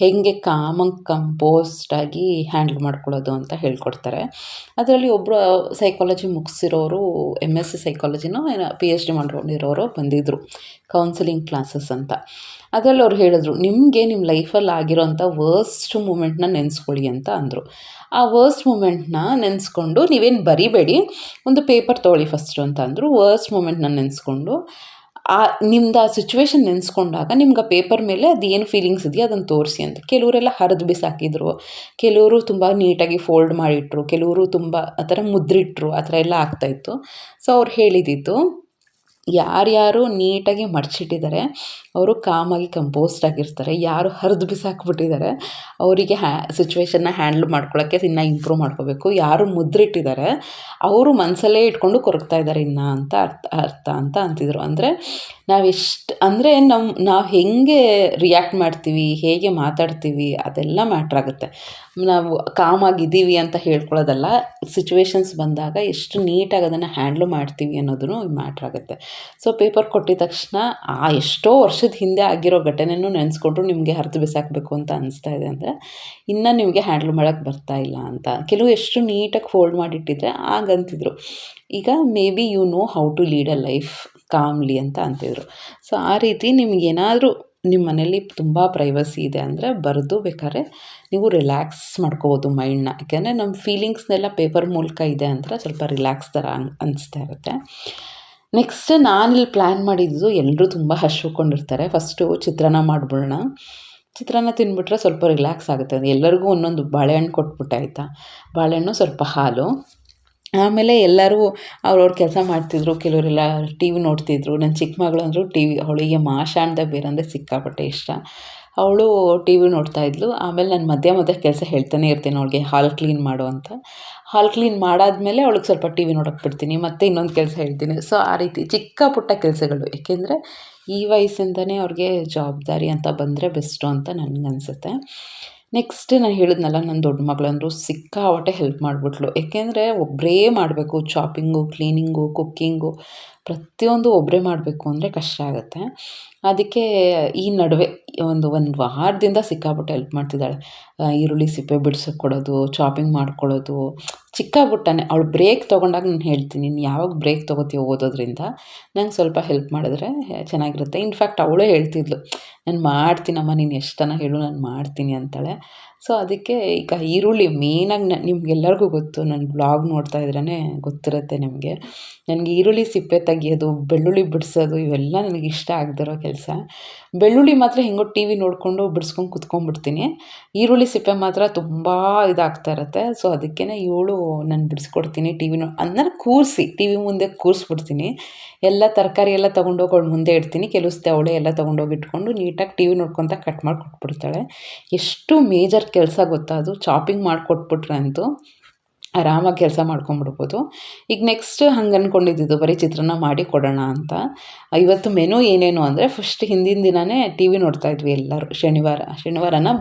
S1: ಹೇಗೆ ಕಾಮಾಗಿ ಕಂಪೋಸ್ಟಾಗಿ ಹ್ಯಾಂಡಲ್ ಮಾಡ್ಕೊಳ್ಳೋದು ಅಂತ ಹೇಳ್ಕೊಡ್ತಾರೆ. ಅದರಲ್ಲಿ ಒಬ್ಬರು ಸೈಕಾಲಜಿ ಮುಗಿಸಿರೋರು, MSc ಸೈಕಾಲಜಿನೋ PhD ಮಾಡ್ಕೊಂಡಿರೋರು ಬಂದಿದ್ದರು, ಕೌನ್ಸಿಲಿಂಗ್ ಕ್ಲಾಸಸ್ ಅಂತ. ಅದರಲ್ಲಿ ಅವ್ರು ಹೇಳಿದ್ರು, ನಿಮಗೆ ನಿಮ್ಮ ಲೈಫಲ್ಲಿ ಆಗಿರೋಂಥ ವರ್ಸ್ಟ್ ಮೂಮೆಂಟ್ನ ನೆನೆಸ್ಕೊಳ್ಳಿ ಅಂತ ಅಂದರು. ಆ ವರ್ಸ್ಟ್ ಮೂಮೆಂಟ್ನ ನೆನೆಸ್ಕೊಂಡು ನೀವೇನು ಬರಿಬೇಡಿ, ಒಂದು ಪೇಪರ್ ತೊಗೊಳ್ಳಿ ಫಸ್ಟು ಅಂತ ಅಂದರು. ವರ್ಸ್ಟ್ ಮೂಮೆಂಟ್ನ ನೆನೆಸ್ಕೊಂಡು ನಿಮ್ದು ಆ ಸಿಚುವೇಶನ್ ನೆನೆಸ್ಕೊಂಡಾಗ ನಿಮ್ಗೆ ಆ ಪೇಪರ್ ಮೇಲೆ ಅದೇನು ಫೀಲಿಂಗ್ಸ್ ಇದೆಯೋ ಅದನ್ನು ತೋರಿಸಿ ಅಂತ. ಕೆಲವರೆಲ್ಲ ಹರಿದು ಬಿಸಾಕಿದ್ರು, ಕೆಲವರು ತುಂಬ ನೀಟಾಗಿ ಫೋಲ್ಡ್ ಮಾಡಿಟ್ರು, ಕೆಲವರು ತುಂಬ ಆ ಥರ ಮುದ್ರಿಟ್ರು, ಆ ಥರ ಎಲ್ಲ ಆಗ್ತಾಯಿತ್ತು. ಸೊ ಅವ್ರು ಹೇಳಿದ್ದು, ಯಾರ್ಯಾರು ನೀಟಾಗಿ ಮಡಚಿಟ್ಟಿದ್ದಾರೆ ಅವರು ಕಾಮಾಗಿ ಕಂಪೋಸ್ಟ್ ಆಗಿರ್ತಾರೆ. ಯಾರು ಹರಿದು ಬಿಸಾಕ್ಬಿಟ್ಟಿದ್ದಾರೆ ಅವರಿಗೆ ಸಿಚುವೇಶನ್ನ ಹ್ಯಾಂಡ್ಲ್ ಮಾಡ್ಕೊಳ್ಳೋಕ್ಕೆ ಇನ್ನೂ ಇಂಪ್ರೂವ್ ಮಾಡ್ಕೋಬೇಕು. ಯಾರು ಮುದ್ರಿಟ್ಟಿದ್ದಾರೆ ಅವರು ಮನಸ್ಸಲ್ಲೇ ಇಟ್ಕೊಂಡು ಕೊರಗ್ತಾ ಇದ್ದಾರೆ ಇನ್ನೂ ಅಂತ ಅರ್ಥ ಅಂತ ಅಂತಿದ್ರು. ಅಂದರೆ ನಾವು ಹೇಗೆ ರಿಯಾಕ್ಟ್ ಮಾಡ್ತೀವಿ, ಹೇಗೆ ಮಾತಾಡ್ತೀವಿ ಅದೆಲ್ಲ ಮ್ಯಾಟ್ರಾಗುತ್ತೆ. ನಾವು ಕಾಮಾಗಿದ್ದೀವಿ ಅಂತ ಹೇಳ್ಕೊಳ್ಳೋದಲ್ಲ, ಸಿಚುವೇಶನ್ಸ್ ಬಂದಾಗ ಎಷ್ಟು ನೀಟಾಗಿ ಅದನ್ನು ಹ್ಯಾಂಡ್ಲ್ ಮಾಡ್ತೀವಿ ಅನ್ನೋದೂ ಮ್ಯಾಟ್ರಾಗುತ್ತೆ. ಸೊ ಪೇಪರ್ ಕೊಟ್ಟಿದ ತಕ್ಷಣ ಎಷ್ಟೋ ವರ್ಷದ ಹಿಂದೆ ಆಗಿರೋ ಘಟನೆನೂ ನೆನೆಸ್ಕೊಂಡ್ರು ನಿಮಗೆ ಹರಿದು ಬಿಸಾಕಬೇಕು ಅಂತ ಅನಿಸ್ತಾ ಇದೆ ಅಂದರೆ ಇನ್ನೂ ನಿಮಗೆ ಹ್ಯಾಂಡ್ಲ್ ಮಾಡೋಕ್ಕೆ ಬರ್ತಾ ಇಲ್ಲ ಅಂತ. ಕೆಲವು ಎಷ್ಟು ನೀಟಾಗಿ ಫೋಲ್ಡ್ ಮಾಡಿಟ್ಟಿದ್ರೆ ಆಗಂತಿದ್ರು. ಈಗ maybe you know how to lead a life calmly ಅಂತ ಅಂತಿದ್ರು. ಸೊ ಆ ರೀತಿ ನಿಮಗೇನಾದರೂ ನಿಮ್ಮ ಮನೇಲಿ ತುಂಬ ಪ್ರೈವಸಿ ಇದೆ ಅಂದರೆ ಬರೆದು ಬೇಕಾದ್ರೆ ನೀವು ರಿಲ್ಯಾಕ್ಸ್ ಮಾಡ್ಕೋಬೋದು ಮೈಂಡ್ನ. ಯಾಕೆಂದರೆ ನಮ್ಮ ಫೀಲಿಂಗ್ಸ್ನೆಲ್ಲ ಪೇಪರ್ ಮೂಲಕ ಇದೆ ಅಂದರೆ ಸ್ವಲ್ಪ ರಿಲ್ಯಾಕ್ಸ್ ಥರ ಅನಿಸ್ತಾ ಇರುತ್ತೆ. ನೆಕ್ಸ್ಟ್ ನಾನಿಲ್ಲಿ ಪ್ಲ್ಯಾನ್ ಮಾಡಿದ್ದು, ಎಲ್ಲರೂ ತುಂಬ ಹಶ್ಕೊಂಡಿರ್ತಾರೆ, ಫಸ್ಟು ಚಿತ್ರಾನ್ನ ಮಾಡಿಬಿಡೋಣ. ಚಿತ್ರಾನ್ನ ತಿಂದುಬಿಟ್ರೆ ಸ್ವಲ್ಪ ರಿಲ್ಯಾಕ್ಸ್ ಆಗುತ್ತೆ. ಎಲ್ಲರಿಗೂ ಒಂದೊಂದು ಬಾಳೆಹಣ್ಣು ಕೊಟ್ಬಿಟ್ಟೆ ಆಯಿತಾ, ಬಾಳೆಹಣ್ಣು ಸ್ವಲ್ಪ ಹಾಲು. ಆಮೇಲೆ ಎಲ್ಲರೂ ಅವ್ರವ್ರ ಕೆಲಸ ಮಾಡ್ತಿದ್ರು, ಕೆಲವರೆಲ್ಲ ಟಿ ವಿ ನೋಡ್ತಿದ್ರು. ನನ್ನ ಚಿಕ್ಕ ಮಗಳು ಅಂದರು ಅವಳಿಗೆ ಮಾಷಾ ಅಂದ ಬೇರೆ ಅಂದರೆ ಸಿಕ್ಕಾಪಟ್ಟೆ ಇಷ್ಟ. ಅವಳು ಟಿ ವಿ ನೋಡ್ತಾಯಿದ್ಲು. ಆಮೇಲೆ ನಾನು ಮಧ್ಯೆ ಕೆಲಸ ಹೇಳ್ತಾನೆ ಇರ್ತೀನಿ ಅವಳಿಗೆ, ಹಾಲ್ ಕ್ಲೀನ್ ಮಾಡು ಅಂತ. ಹಾಲ್ ಕ್ಲೀನ್ ಮಾಡಾದಮೇಲೆ ಅವಳಿಗೆ ಸ್ವಲ್ಪ ಟಿ ವಿ ನೋಡೋಕ್ಕೆ ಬಿಡ್ತೀನಿ, ಮತ್ತು ಇನ್ನೊಂದು ಕೆಲಸ ಹೇಳ್ತೀನಿ. ಸೊ ಆ ರೀತಿ ಚಿಕ್ಕ ಪುಟ್ಟ ಕೆಲಸಗಳು, ಏಕೆಂದರೆ ಈ ವಯಸ್ಸಿಂದನೇ ಅವ್ರಿಗೆ ಜವಾಬ್ದಾರಿ ಅಂತ ಬಂದರೆ ಬೆಸ್ಟು ಅಂತ ನನಗನ್ಸುತ್ತೆ. ನೆಕ್ಸ್ಟ್ ನಾನು ಹೇಳಿದ್ನಲ್ಲ, ನನ್ನ ದೊಡ್ಡ ಮಗಳಂದರು ಸಿಕ್ಕಾಪಟ್ಟೆ ಹೆಲ್ಪ್ ಮಾಡಿಬಿಟ್ಲು. ಏಕೆಂದರೆ ಒಬ್ಬರೇ ಮಾಡಬೇಕು, ಚಾಪಿಂಗು, ಕ್ಲೀನಿಂಗು, ಕುಕ್ಕಿಂಗು ಪ್ರತಿಯೊಂದು ಒಬ್ಬರೇ ಮಾಡಬೇಕು ಅಂದರೆ ಕಷ್ಟ ಆಗುತ್ತೆ. ಅದಕ್ಕೆ ಈ ನಡುವೆ ಒಂದು ವಾರದಿಂದ ಸಿಕ್ಕಾಪಟ್ಟೆ ಹೆಲ್ಪ್ ಮಾಡ್ತಿದ್ದಾಳೆ. ಈರುಳ್ಳಿ ಸಿಪ್ಪೆ ಬಿಡ್ಸೋಕ್ಕೆ ಕೊಡೋದು, ಚಾಪಿಂಗ್ ಮಾಡ್ಕೊಳ್ಳೋದು, ಚಿಕ್ಕ ಪುಟ್ಟನೇ. ಅವಳು ಬ್ರೇಕ್ ತೊಗೊಂಡಾಗ ನಾನು ಹೇಳ್ತೀನಿ, ನೀನು ಯಾವಾಗ ಬ್ರೇಕ್ ತೊಗೋತೀಯೋ ಓದೋದ್ರಿಂದ ನಂಗೆ ಸ್ವಲ್ಪ ಹೆಲ್ಪ್ ಮಾಡಿದ್ರೆ ಚೆನ್ನಾಗಿರುತ್ತೆ. ಇನ್ಫ್ಯಾಕ್ಟ್ ಅವಳೇ ಹೇಳ್ತಿದ್ಲು, ನಾನು ಮಾಡ್ತೀನಮ್ಮ, ನೀನು ಎಷ್ಟನ ಹೇಳು ನಾನು ಮಾಡ್ತೀನಿ ಅಂತಾಳೆ. ಸೊ ಅದಕ್ಕೆ ಈಗ ಈರುಳ್ಳಿ ಮೇಯ್ನಾಗಿ ನಿಮ್ಗೆಲ್ಲರಿಗೂ ಗೊತ್ತು, ನನ್ನ ಬ್ಲಾಗ್ ನೋಡ್ತಾ ಇದ್ರೇ ಗೊತ್ತಿರುತ್ತೆ ನಿಮಗೆ. ನನಗೆ ಈರುಳ್ಳಿ ಸಿಪ್ಪೆ ತೆಗಿಯೋದು, ಬೆಳ್ಳುಳ್ಳಿ ಬಿಡಿಸೋದು ಇವೆಲ್ಲ ನನಗೆ ಇಷ್ಟ ಆಗದಿರೋ ಕೆಲಸ. ಬೆಳ್ಳುಳ್ಳಿ ಮಾತ್ರ ಹೆಂಗೋ ಟಿ ವಿ ನೋಡಿಕೊಂಡು ಬಿಡಿಸ್ಕೊಂಡು ಕುತ್ಕೊಂಡ್ಬಿಡ್ತೀನಿ. ಈರುಳ್ಳಿ ಸಿಪ್ಪೆ ಮಾತ್ರ ತುಂಬ ಇದಾಗ್ತಾ ಇರುತ್ತೆ. ಸೊ ಅದಕ್ಕೇ ಇವಳು ನಾನು ಬಿಡಿಸ್ಕೊಡ್ತೀನಿ, ಟಿ ವಿ ಅಂದರೆ ಕೂರಿಸಿ ಟಿ ವಿ ಮುಂದೆ ಕೂರಿಸ್ಬಿಡ್ತೀನಿ. ಎಲ್ಲ ತರಕಾರಿ ಎಲ್ಲ ತೊಗೊಂಡೋಗಿ ಅವಳು ಮುಂದೆ ಇಡ್ತೀನಿ, ಕೆಲವು ಸತಿ ಅವಳೇ ಎಲ್ಲ ತೊಗೊಂಡೋಗಿ ಇಟ್ಕೊಂಡು ನೀಟಾಗಿ ಟಿ ವಿ ನೋಡ್ಕೊತ ಕಟ್ ಮಾಡಿ ಕೊಟ್ಬಿಡ್ತಾಳೆ. ಎಷ್ಟು ಮೇಜರ್ ಕೆಲಸ ಗೊತ್ತಾ ಅದು, ಚಾಪಿಂಗ್ ಮಾಡಿಕೊಟ್ಬಿಟ್ರೆ ಅಂತೂ ಆರಾಮಾಗಿ ಕೆಲಸ ಮಾಡ್ಕೊಂಬಿಡ್ಬೋದು. ಈಗ ನೆಕ್ಸ್ಟ್ ಹಂಗೆ ಅಂದ್ಕೊಂಡಿದ್ದು ಬರೀ ಚಿತ್ರಾನ್ನ ಮಾಡಿ ಕೊಡೋಣ ಅಂತ. ಇವತ್ತು ಮೆನು ಏನೇನು ಅಂದರೆ, ಫಸ್ಟ್ ಹಿಂದಿನ ದಿನವೇ ಟಿ ವಿ ನೋಡ್ತಾಯಿದ್ವಿ ಎಲ್ಲರೂ.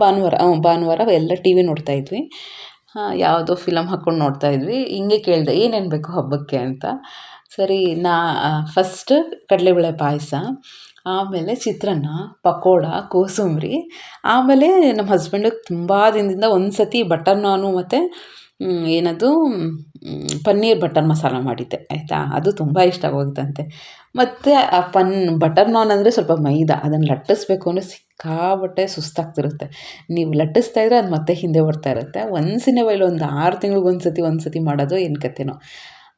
S1: ಭಾನುವಾರ ಎಲ್ಲ ಟಿ ವಿ ನೋಡ್ತಾಯಿದ್ವಿ. ಯಾವುದೋ ಫಿಲಮ್ ಹಾಕ್ಕೊಂಡು ನೋಡ್ತಾಯಿದ್ವಿ. ಹಿಂಗೆ ಕೇಳಿದೆ ಏನೇನು ಬೇಕು ಹಬ್ಬಕ್ಕೆ ಅಂತ. ಸರಿ, ಫಸ್ಟ್ ಕಡಲೆಬೇಳೆ ಪಾಯಸ, ಆಮೇಲೆ ಚಿತ್ರಾನ್ನ, ಪಕೋಡ, ಕೋಸಂಬರಿ. ಆಮೇಲೆ ನಮ್ಮ ಹಸ್ಬೆಂಡಿಗೆ ತುಂಬ ದಿನದಿಂದ ಒಂದು ಸತಿ ಬಟರ್ ನಾನು ಮತ್ತು ಏನದು ಪನ್ನೀರ್ ಬಟರ್ ಮಸಾಲ ಮಾಡಿದ್ದೆ ಆಯಿತಾ. ಅದು ತುಂಬ ಇಷ್ಟ ಆಗೋಗಿತ್ತಂತೆ. ಮತ್ತು ಆ ಬಟರ್ ನಾನ್ ಅಂದರೆ ಸ್ವಲ್ಪ ಮೈದಾ, ಅದನ್ನು ಲಟ್ಟಿಸ್ಬೇಕು ಅಂದರೆ ಸಿಕ್ಕಾಪಟ್ಟೆ ಸುಸ್ತಾಗ್ತಿರುತ್ತೆ. ನೀವು ಲಟ್ಟಿಸ್ತಾ ಇದ್ರೆ ಅದು ಮತ್ತೆ ಹಿಂದೆ ಬರ್ತಾ ಇರುತ್ತೆ. ಒನ್ಸ್ ಇನ್ ಎ ವೈಲ್ ಒಂದು 6 ತಿಂಗಳಿಗೊಂದು ಸತಿ ಮಾಡೋದು ಏನು ಕತೆನೋ.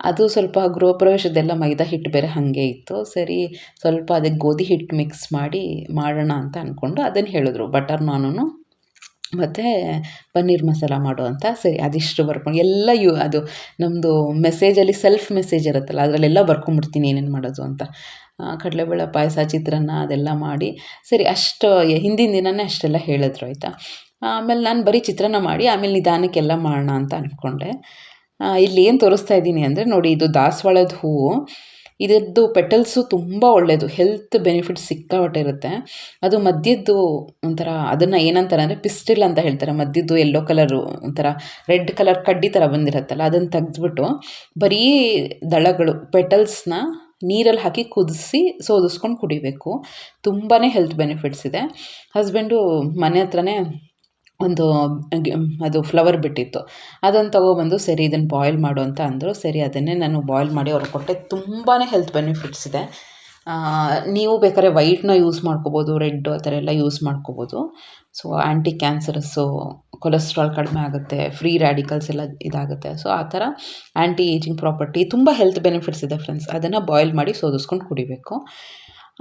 S1: ಅದು ಸ್ವಲ್ಪ ಗೃಹ ಪ್ರವೇಶದ್ದೆಲ್ಲ ಮೈದಾ ಹಿಟ್ಟು ಬೇರೆ ಹಾಗೆ ಇತ್ತು. ಸರಿ, ಸ್ವಲ್ಪ ಅದಕ್ಕೆ ಗೋಧಿ ಹಿಟ್ಟು ಮಿಕ್ಸ್ ಮಾಡಿ ಮಾಡೋಣ ಅಂತ ಅಂದ್ಕೊಂಡು ಅದನ್ನು ಹೇಳಿದ್ರು, ಬಟರ್ ನಾನು ಮತ್ತು ಪನ್ನೀರ್ ಮಸಾಲ ಮಾಡು ಅಂತ. ಸರಿ, ಅದಿಷ್ಟು ಬರ್ಕೊಂಡು ಎಲ್ಲ ಅದು ನಮ್ಮದು ಮೆಸೇಜಲ್ಲಿ ಸೆಲ್ಫ್ ಮೆಸೇಜ್ ಇರುತ್ತಲ್ಲ, ಅದರಲ್ಲೆಲ್ಲ ಬರ್ಕೊಂಬಿಡ್ತೀನಿ ಏನೇನು ಮಾಡೋದು ಅಂತ. ಕಡಲೆಬೇಳೆ ಪಾಯಸ, ಚಿತ್ರಾನ್ನ ಅದೆಲ್ಲ ಮಾಡಿ ಸರಿ, ಅಷ್ಟು ಹಿಂದಿನ ದಿನವೇ ಅಷ್ಟೆಲ್ಲ ಹೇಳಿದ್ರು ಆಯಿತಾ. ಆಮೇಲೆ ನಾನು ಬರೀ ಚಿತ್ರಾನ್ನ ಮಾಡಿ ಆಮೇಲೆ ನಿಧಾನಕ್ಕೆಲ್ಲ ಮಾಡೋಣ ಅಂತ ಅಂದ್ಕೊಂಡೆ. ಇಲ್ಲಿ ಏನು ತೋರಿಸ್ತಾ ಇದ್ದೀನಿ ಅಂದರೆ ನೋಡಿ, ಇದು ದಾಸವಾಳದ ಹೂವು. ಇದರದ್ದು ಪೆಟಲ್ಸು ತುಂಬ ಒಳ್ಳೆಯದು, ಹೆಲ್ತ್ ಬೆನಿಫಿಟ್ಸ್ ಸಿಕ್ಕಾಪಟ್ಟೆ ಇರುತ್ತೆ. ಅದು ಮಧ್ಯದ್ದು ಒಂಥರ ಅದನ್ನು ಏನಂತಾರೆ ಅಂದರೆ ಪಿಸ್ಟಿಲ್ ಅಂತ ಹೇಳ್ತಾರೆ. ಮಧ್ಯದ್ದು ಯೆಲ್ಲೋ ಕಲರು ಒಂಥರ ರೆಡ್ ಕಲರ್ ಕಡ್ಡಿ ಥರ ಬಂದಿರುತ್ತಲ್ಲ, ಅದನ್ನು ತೆಗೆದ್ಬಿಟ್ಟು ಬರೀ ದಳಗಳು ಪೆಟಲ್ಸ್ನ ನೀರಲ್ಲಿ ಹಾಕಿ ಕುದಿಸಿ ಸೋದಿಸ್ಕೊಂಡು ಕುಡಿಬೇಕು. ತುಂಬಾ ಹೆಲ್ತ್ ಬೆನಿಫಿಟ್ಸ್ ಇದೆ. ಹಸ್ಬೆಂಡು ಮನೆ ಹತ್ರನೇ ಒಂದು ಅದು ಫ್ಲವರ್ ಬಿಟ್ಟಿತ್ತು, ಅದನ್ನು ತೊಗೊಬಂದು ಸರಿ ಇದನ್ನು ಬಾಯ್ಲ್ ಮಾಡು ಅಂತ ಅಂದರು. ಸರಿ ಅದನ್ನೇ ನಾನು ಬಾಯ್ಲ್ ಮಾಡಿ ಅವ್ರಿಗೆ ಕೊಟ್ಟೆ. ತುಂಬಾ ಹೆಲ್ತ್ ಬೆನಿಫಿಟ್ಸ್ ಇದೆ. ನೀವು ಬೇಕಾದ್ರೆ ವೈಟ್ನ ಯೂಸ್ ಮಾಡ್ಕೋಬೋದು, ರೆಡ್ಡು ಆ ಥರ ಎಲ್ಲ ಯೂಸ್ ಮಾಡ್ಕೋಬೋದು. ಸೊ ಆ್ಯಂಟಿ ಕ್ಯಾನ್ಸರಸ್ಸು, ಕೊಲೆಸ್ಟ್ರಾಲ್ ಕಡಿಮೆ ಆಗುತ್ತೆ, ಫ್ರೀ ರ್ಯಾಡಿಕಲ್ಸ್ ಎಲ್ಲ ಇದಾಗುತ್ತೆ. ಸೊ ಆ ಥರ ಆ್ಯಂಟಿ ಏಜಿಂಗ್ ಪ್ರಾಪರ್ಟಿ ತುಂಬ ಹೆಲ್ತ್ ಬೆನಿಫಿಟ್ಸ್ ಇದೆ ಫ್ರೆಂಡ್ಸ್. ಅದನ್ನು ಬಾಯ್ಲ್ ಮಾಡಿ ಸೋದಿಸ್ಕೊಂಡು ಕುಡಿಬೇಕು.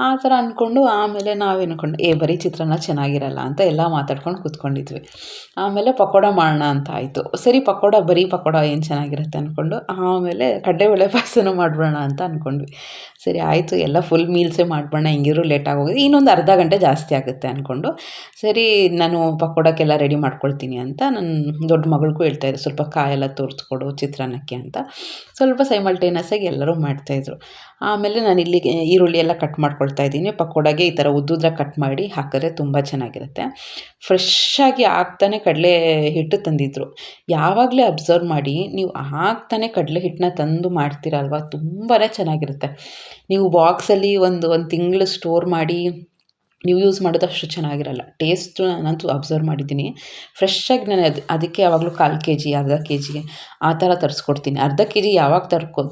S1: ಆ ಥರ ಅಂದ್ಕೊಂಡು ಆಮೇಲೆ ನಾವೇನ್ಕೊಂಡು ಬರೀ ಚಿತ್ರಾನ್ನ ಚೆನ್ನಾಗಿರಲ್ಲ ಅಂತ ಎಲ್ಲ ಮಾತಾಡ್ಕೊಂಡು ಕೂತ್ಕೊಂಡಿದ್ವಿ. ಆಮೇಲೆ ಪಕೋಡ ಮಾಡೋಣ ಅಂತ ಆಯಿತು. ಸರಿ ಬರೀ ಪಕೋಡ ಏನು ಚೆನ್ನಾಗಿರುತ್ತೆ ಅಂದ್ಕೊಂಡು ಆಮೇಲೆ ಕಡಲೆಬೇಳೆ ಪಾಯಸನೂ ಮಾಡಿಬಿಡೋಣ ಅಂತ ಅಂದ್ಕೊಂಡ್ವಿ. ಸರಿ ಆಯಿತು, ಎಲ್ಲ ಫುಲ್ ಮೀಲ್ಸೇ ಮಾಡಿಬಿಡೋಣ, ಹಿಂಗಿರು ಲೇಟಾಗಿ ಹೋಗಿದೆ, ಇನ್ನೊಂದು ಅರ್ಧ ಗಂಟೆ ಜಾಸ್ತಿ ಆಗುತ್ತೆ ಅಂದ್ಕೊಂಡು ಸರಿ ನಾನು ಪಕೋಡಕ್ಕೆಲ್ಲ ರೆಡಿ ಮಾಡ್ಕೊಳ್ತೀನಿ ಅಂತ ನನ್ನ ದೊಡ್ಡ ಮಗಳಿಗೂ ಹೇಳ್ತಾಯಿದ್ದೆ, ಸ್ವಲ್ಪ ಕಾಯೆಲ್ಲ ತೋರಿಸ್ಕೊಡು ಚಿತ್ರಾನ್ನಕ್ಕೆ ಅಂತ. ಸ್ವಲ್ಪ ಸೈಮಲ್ಟೇನಿಯಸ್ಸಾಗಿ ಎಲ್ಲರೂ ಮಾಡ್ತಾಯಿದ್ರು. ಆಮೇಲೆ ನಾನು ಇಲ್ಲಿ ಈರುಳ್ಳಿ ಎಲ್ಲ ಕಟ್ ಮಾಡ್ಕೊಳ್ತಾ ಇದ್ದೀನಿ. ಪಕೋಡಾಗೆ ಈ ಥರ ಉದ್ದುದ್ರ ಕಟ್ ಮಾಡಿ ಹಾಕಿದ್ರೆ ತುಂಬ ಚೆನ್ನಾಗಿರುತ್ತೆ. ಫ್ರೆಶ್ಶಾಗಿ ಆಗ್ತಾನೆ ಕಡಲೆ ಹಿಟ್ಟು ತಂದಿದ್ದರು. ಯಾವಾಗಲೇ ಅಬ್ಸರ್ವ್ ಮಾಡಿ, ನೀವು ಆಗ್ತಾನೆ ಕಡಲೆ ಹಿಟ್ಟನ್ನ ತಂದು ಮಾಡ್ತೀರಲ್ವ, ತುಂಬಾ ಚೆನ್ನಾಗಿರುತ್ತೆ. ನೀವು ಬಾಕ್ಸಲ್ಲಿ ಒಂದು ತಿಂಗಳು ಸ್ಟೋರ್ ಮಾಡಿ ನೀವು ಯೂಸ್ ಮಾಡೋದು ಅಷ್ಟು ಚೆನ್ನಾಗಿರಲ್ಲ. ಟೇಸ್ಟು ನಾನಂತೂ ಅಬ್ಸರ್ವ್ ಮಾಡಿದ್ದೀನಿ. ಫ್ರೆಶ್ಶಾಗಿ ನಾನು ಅದಕ್ಕೆ ಯಾವಾಗಲೂ 1/4 kg ಅರ್ಧ kg ಆ ಥರ ತರಿಸ್ಕೊಡ್ತೀನಿ. ಅರ್ಧ kg ಯಾವಾಗ